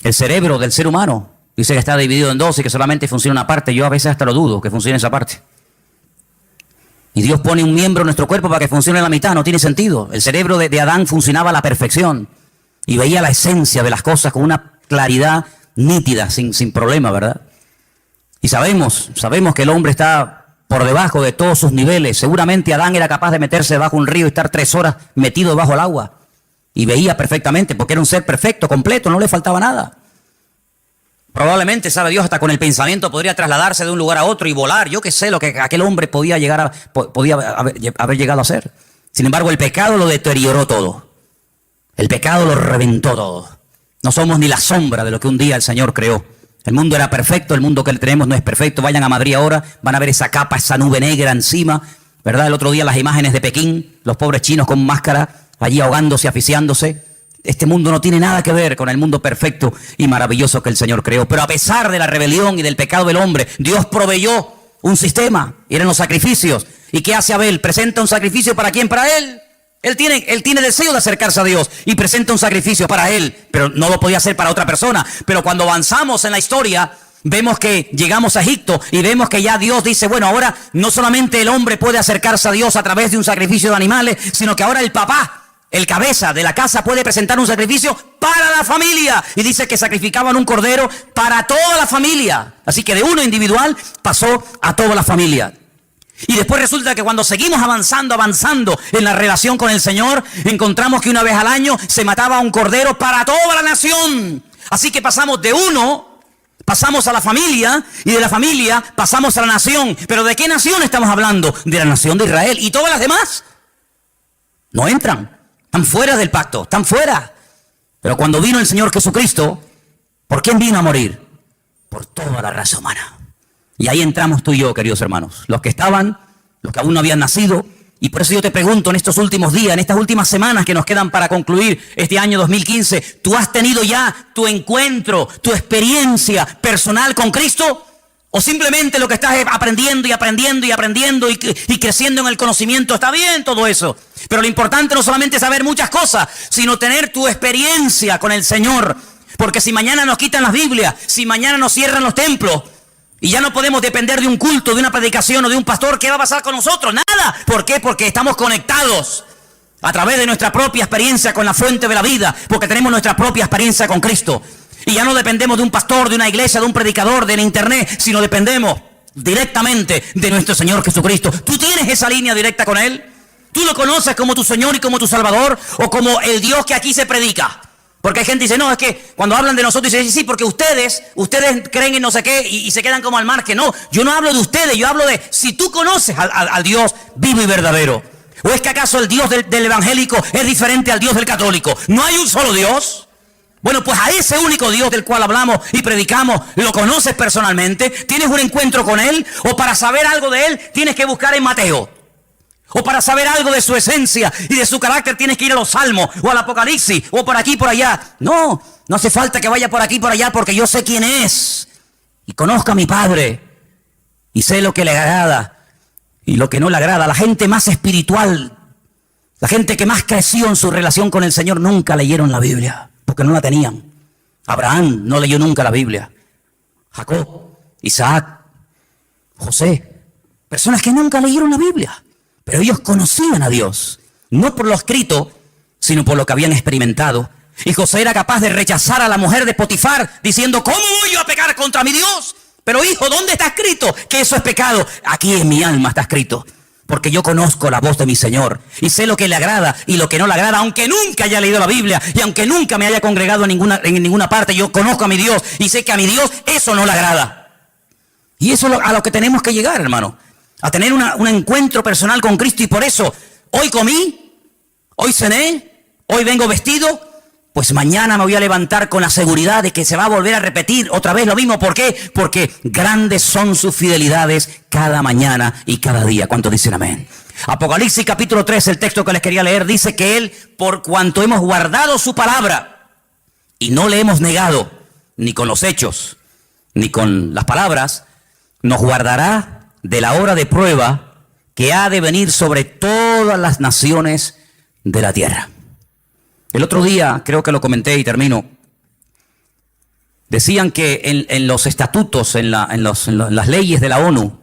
El cerebro del ser humano dice que está dividido en 2 y que solamente funciona una parte. Yo a veces hasta lo dudo que funcione esa parte. Y Dios pone un miembro en nuestro cuerpo para que funcione la mitad. No tiene sentido. El cerebro de Adán funcionaba a la perfección y veía la esencia de las cosas con una claridad nítida, sin problema, ¿verdad? Y sabemos que el hombre está por debajo de todos sus niveles. Seguramente Adán era capaz de meterse debajo de un río y estar 3 horas metido debajo del agua. Y veía perfectamente, porque era un ser perfecto, completo, no le faltaba nada. Probablemente, sabe Dios, hasta con el pensamiento podría trasladarse de un lugar a otro y volar. Yo qué sé lo que aquel hombre podía haber llegado a hacer. Sin embargo, el pecado lo deterioró todo. El pecado lo reventó todo. No somos ni la sombra de lo que un día el Señor creó. El mundo era perfecto, el mundo que tenemos no es perfecto. Vayan a Madrid ahora, van a ver esa capa, esa nube negra encima, ¿verdad? El otro día las imágenes de Pekín, los pobres chinos con máscara, allí ahogándose, asfixiándose. Este mundo no tiene nada que ver con el mundo perfecto y maravilloso que el Señor creó. Pero a pesar de la rebelión y del pecado del hombre, Dios proveyó un sistema, y eran los sacrificios. ¿Y qué hace Abel? Presenta un sacrificio ¿para quién? Para él. Él tiene deseo de acercarse a Dios y presenta un sacrificio para él, pero no lo podía hacer para otra persona. Pero cuando avanzamos en la historia, vemos que llegamos a Egipto y vemos que ya Dios dice, bueno, ahora no solamente el hombre puede acercarse a Dios a través de un sacrificio de animales, sino que ahora el papá, el cabeza de la casa, puede presentar un sacrificio para la familia. Y dice que sacrificaban un cordero para toda la familia. Así que de uno individual pasó a toda la familia. Y después resulta que cuando seguimos avanzando en la relación con el Señor, encontramos que una vez al año se mataba un cordero para toda la nación. Así que pasamos de uno, pasamos a la familia, y de la familia pasamos a la nación. ¿Pero de qué nación estamos hablando? De la nación de Israel. ¿Y todas las demás? No entran, están fuera del pacto, están fuera. Pero cuando vino el Señor Jesucristo, ¿por quién vino a morir? Por toda la raza humana. Y ahí entramos tú y yo, queridos hermanos, los que estaban, los que aún no habían nacido. Y por eso yo te pregunto, en estos últimos días, en estas últimas semanas que nos quedan para concluir este año 2015, ¿tú has tenido ya tu encuentro, tu experiencia personal con Cristo? ¿O simplemente lo que estás aprendiendo y creciendo en el conocimiento? Está bien todo eso, pero lo importante no solamente es saber muchas cosas, sino tener tu experiencia con el Señor. Porque si mañana nos quitan las Biblias, si mañana nos cierran los templos, y ya no podemos depender de un culto, de una predicación o de un pastor, ¿qué va a pasar con nosotros? Nada. ¿Por qué? Porque estamos conectados a través de nuestra propia experiencia con la fuente de la vida, porque tenemos nuestra propia experiencia con Cristo. Y ya no dependemos de un pastor, de una iglesia, de un predicador, del internet, sino dependemos directamente de nuestro Señor Jesucristo. ¿Tú tienes esa línea directa con Él? ¿Tú lo conoces como tu Señor y como tu Salvador? ¿O como el Dios que aquí se predica? Porque hay gente que dice, no, es que cuando hablan de nosotros, dicen, sí, porque ustedes creen en no sé qué y se quedan como al margen. No, yo no hablo de ustedes, yo hablo de si tú conoces al Dios vivo y verdadero. ¿O es que acaso el Dios del evangélico es diferente al Dios del católico? ¿No hay un solo Dios? Bueno, pues a ese único Dios del cual hablamos y predicamos, ¿lo conoces personalmente? ¿Tienes un encuentro con Él? ¿O para saber algo de Él tienes que buscar en Mateo? O para saber algo de su esencia y de su carácter tienes que ir a los Salmos o al Apocalipsis o por aquí por allá. No, no hace falta que vaya por aquí por allá porque yo sé quién es. Y conozco a mi Padre. Y sé lo que le agrada y lo que no le agrada. La gente más espiritual, la gente que más creció en su relación con el Señor, nunca leyeron la Biblia porque no la tenían. Abraham no leyó nunca la Biblia. Jacob, Isaac, José. Personas que nunca leyeron la Biblia. Pero ellos conocían a Dios, no por lo escrito, sino por lo que habían experimentado. Y José era capaz de rechazar a la mujer de Potifar, diciendo, ¿cómo voy yo a pecar contra mi Dios? Pero hijo, ¿dónde está escrito que eso es pecado? Aquí en mi alma está escrito, porque yo conozco la voz de mi Señor y sé lo que le agrada y lo que no le agrada, aunque nunca haya leído la Biblia y aunque nunca me haya congregado en ninguna parte. Yo conozco a mi Dios y sé que a mi Dios eso no le agrada. Y eso es a lo que tenemos que llegar, hermano. A tener un encuentro personal con Cristo. Y por eso, hoy comí, hoy cené, hoy vengo vestido, pues mañana me voy a levantar con la seguridad de que se va a volver a repetir otra vez lo mismo. ¿Por qué? Porque grandes son sus fidelidades cada mañana y cada día. ¿Cuántos dicen amén? Apocalipsis capítulo 3, el texto que les quería leer, dice que Él, por cuanto hemos guardado su palabra y no le hemos negado, ni con los hechos, ni con las palabras, nos guardará de la hora de prueba que ha de venir sobre todas las naciones de la tierra. El otro día, creo que lo comenté y termino, decían que en los estatutos, en las leyes de la ONU,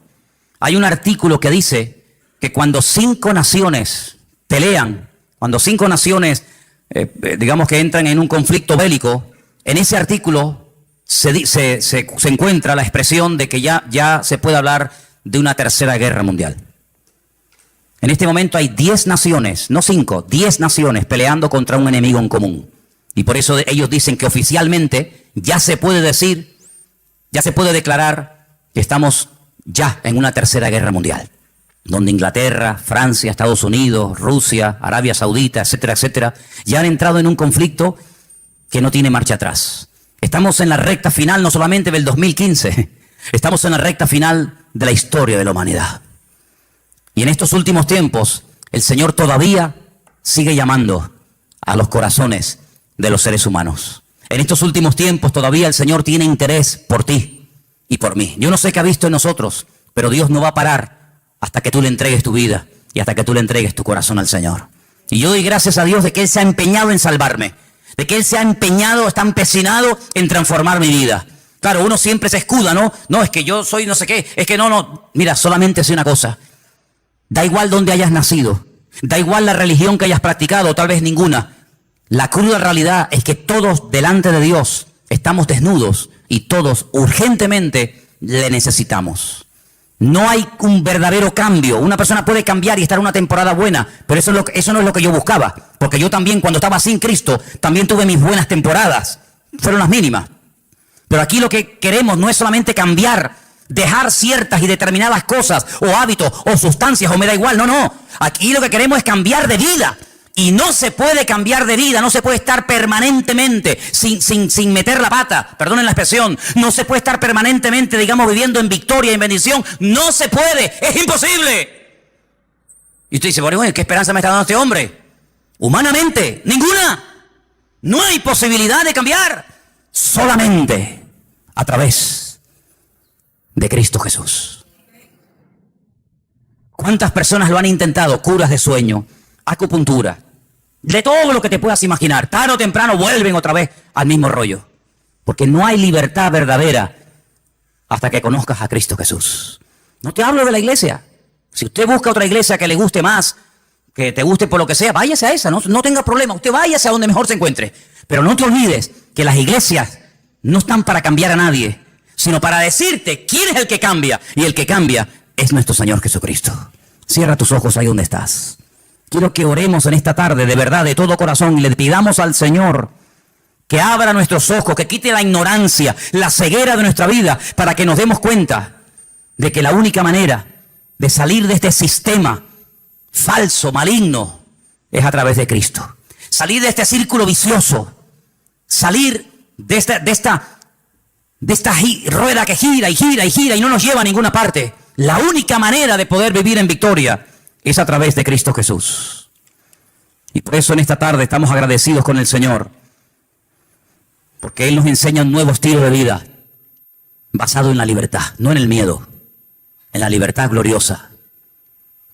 hay un artículo que dice que cuando 5 naciones pelean, cuando 5 naciones, digamos que entran en un conflicto bélico, en ese artículo se encuentra la expresión de que ya se puede hablar de una tercera guerra mundial. En este momento hay 10 naciones, no 5, 10 naciones peleando contra un enemigo en común. Y por eso ellos dicen que oficialmente ya se puede decir, ya se puede declarar que estamos ya en una tercera guerra mundial, donde Inglaterra, Francia, Estados Unidos, Rusia, Arabia Saudita, etcétera, etcétera, ya han entrado en un conflicto que no tiene marcha atrás. Estamos en la recta final no solamente del 2015, estamos en la recta final de la historia de la humanidad. Y en estos últimos tiempos, el Señor todavía sigue llamando a los corazones de los seres humanos. En estos últimos tiempos todavía el Señor tiene interés por ti y por mí. Yo no sé qué ha visto en nosotros, pero Dios no va a parar hasta que tú le entregues tu vida y hasta que tú le entregues tu corazón al Señor. Y yo doy gracias a Dios de que Él se ha empeñado en salvarme, de que Él se ha empeñado, está empecinado en transformar mi vida. Claro, uno siempre se escuda, ¿no? No, es que yo soy no sé qué, es que no. Mira, solamente sé una cosa. Da igual dónde hayas nacido, da igual la religión que hayas practicado, o tal vez ninguna. La cruda realidad es que todos delante de Dios estamos desnudos y todos urgentemente le necesitamos. No hay un verdadero cambio. Una persona puede cambiar y estar una temporada buena, pero eso no es lo que yo buscaba. Porque yo también, cuando estaba sin Cristo, también tuve mis buenas temporadas. Fueron las mínimas. Pero aquí lo que queremos no es solamente cambiar, dejar ciertas y determinadas cosas, o hábitos, o sustancias, o me da igual. No. Aquí lo que queremos es cambiar de vida. Y no se puede cambiar de vida, no se puede estar permanentemente sin meter la pata, perdonen la expresión, no se puede estar permanentemente, digamos, viviendo en victoria y en bendición, no se puede, es imposible. Y usted dice, bueno, ¿qué esperanza me está dando este hombre? Humanamente, ninguna. No hay posibilidad de cambiar, solamente a través de Cristo Jesús. ¿Cuántas personas lo han intentado? Curas de sueño, acupuntura, de todo lo que te puedas imaginar. Tarde o temprano vuelven otra vez al mismo rollo. Porque no hay libertad verdadera hasta que conozcas a Cristo Jesús. No te hablo de la iglesia. Si usted busca otra iglesia que le guste más, que te guste por lo que sea, váyase a esa, no tenga problema. Usted váyase a donde mejor se encuentre. Pero no te olvides que las iglesias no están para cambiar a nadie, sino para decirte quién es el que cambia. Y el que cambia es nuestro Señor Jesucristo. Cierra tus ojos ahí donde estás. Quiero que oremos en esta tarde, de verdad, de todo corazón, y le pidamos al Señor que abra nuestros ojos, que quite la ignorancia, la ceguera de nuestra vida, para que nos demos cuenta de que la única manera de salir de este sistema falso, maligno, es a través de Cristo. Salir de este círculo vicioso, salir de esta rueda que gira y gira y gira y no nos lleva a ninguna parte. La única manera de poder vivir en victoria es a través de Cristo Jesús. Y por eso en esta tarde estamos agradecidos con el Señor, porque Él nos enseña un nuevo estilo de vida basado en la libertad, no en el miedo, en la libertad gloriosa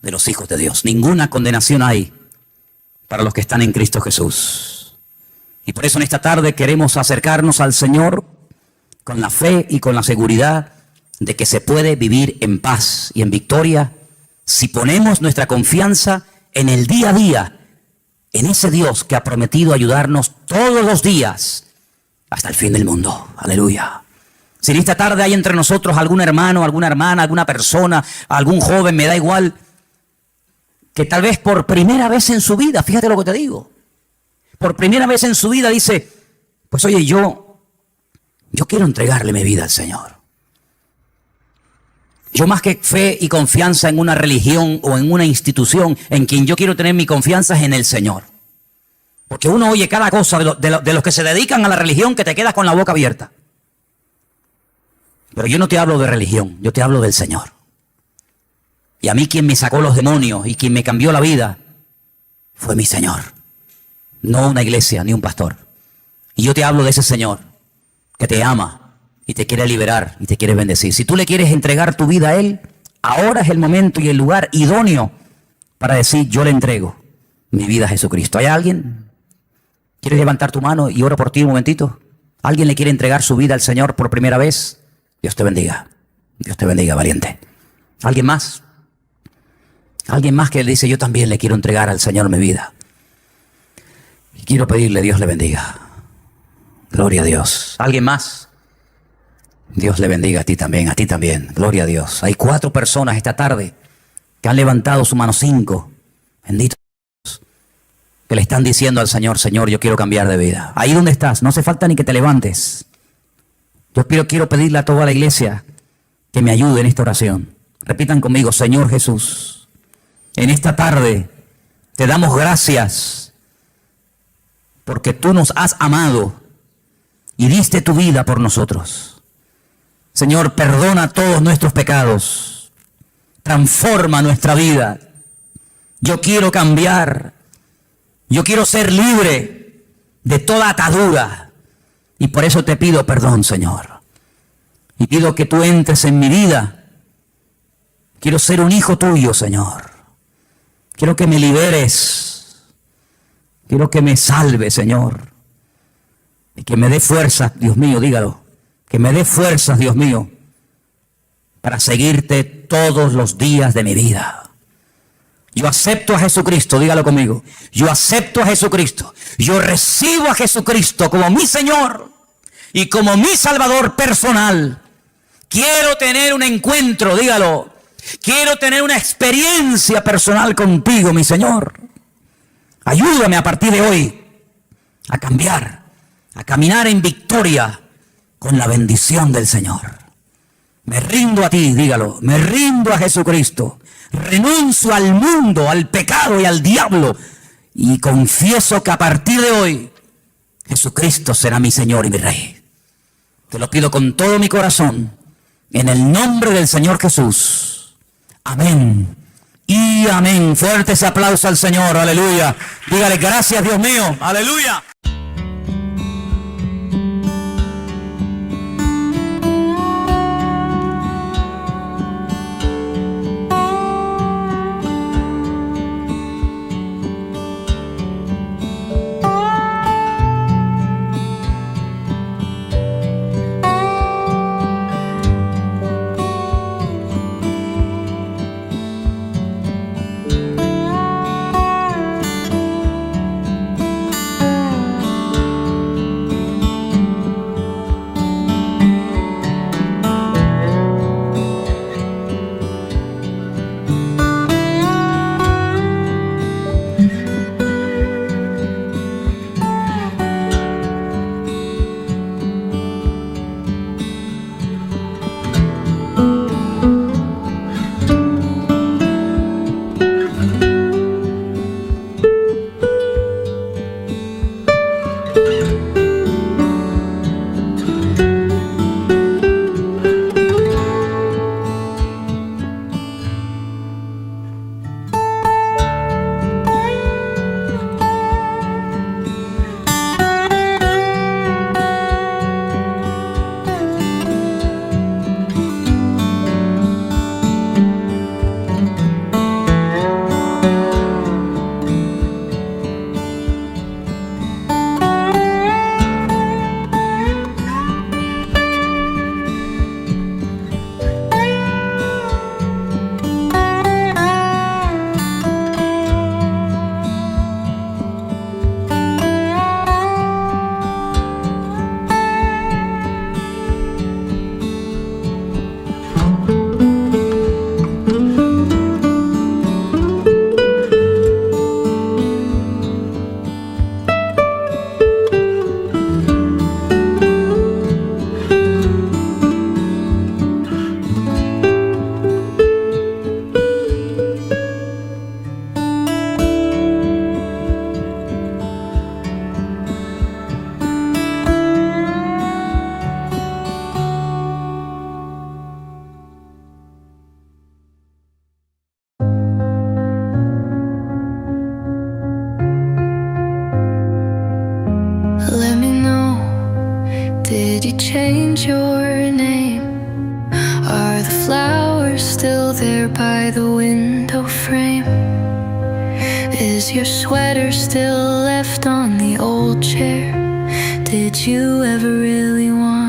de los hijos de Dios. Ninguna condenación hay para los que están en Cristo Jesús. Y por eso en esta tarde queremos acercarnos al Señor con la fe y con la seguridad de que se puede vivir en paz y en victoria si ponemos nuestra confianza en el día a día, en ese Dios que ha prometido ayudarnos todos los días hasta el fin del mundo. Aleluya. Si en esta tarde hay entre nosotros algún hermano, alguna hermana, alguna persona, algún joven, me da igual, que tal vez por primera vez en su vida, fíjate lo que te digo, por primera vez en su vida dice, pues oye, yo quiero entregarle mi vida al Señor. Yo más que fe y confianza en una religión o en una institución, en quien yo quiero tener mi confianza es en el Señor. Porque uno oye cada cosa de los que se dedican a la religión que te quedas con la boca abierta. Pero yo no te hablo de religión, yo te hablo del Señor. Y a mí quien me sacó los demonios y quien me cambió la vida fue mi Señor. No una iglesia ni un pastor. Y yo te hablo de ese Señor que te ama y te quiere liberar y te quiere bendecir. Si tú le quieres entregar tu vida a Él, ahora es el momento y el lugar idóneo para decir, yo le entrego mi vida a Jesucristo. ¿Hay alguien? ¿Quieres levantar tu mano y oro por ti un momentito? ¿Alguien le quiere entregar su vida al Señor por primera vez? Dios te bendiga. Dios te bendiga, valiente. ¿Alguien más? Alguien más que le dice, yo también le quiero entregar al Señor mi vida. Y quiero pedirle, Dios le bendiga. Gloria a Dios. ¿Alguien más? Dios le bendiga a ti también. Gloria a Dios. Hay 4 personas esta tarde que han levantado su mano, 5. Bendito Dios. Que le están diciendo al Señor, Señor, yo quiero cambiar de vida. Ahí donde estás, no hace falta ni que te levantes. Yo quiero pedirle a toda la iglesia que me ayude en esta oración. Repitan conmigo, Señor Jesús, en esta tarde te damos gracias porque tú nos has amado y diste tu vida por nosotros. Señor, perdona todos nuestros pecados, transforma nuestra vida. Yo quiero cambiar, yo quiero ser libre de toda atadura y por eso te pido perdón, Señor. Y pido que tú entres en mi vida. Quiero ser un hijo tuyo, Señor. Quiero que me liberes. Quiero que me salve, Señor. Y que me dé fuerzas, Dios mío, dígalo. Que me dé fuerzas, Dios mío, para seguirte todos los días de mi vida. Yo acepto a Jesucristo, dígalo conmigo. Yo acepto a Jesucristo. Yo recibo a Jesucristo como mi Señor y como mi Salvador personal. Quiero tener un encuentro, dígalo. Quiero tener una experiencia personal contigo, mi Señor. Ayúdame a partir de hoy a cambiar, a caminar en victoria con la bendición del Señor. Me rindo a ti, dígalo. Me rindo a Jesucristo. Renuncio al mundo, al pecado y al diablo. Y confieso que a partir de hoy Jesucristo será mi Señor y mi Rey. Te lo pido con todo mi corazón, en el nombre del Señor Jesús. Amén y amén. Fuerte ese aplauso al Señor, aleluya. Dígale gracias, Dios mío, aleluya. change your name? Are the flowers still there by the window frame? Is your sweater still left on the old chair? Did you ever really want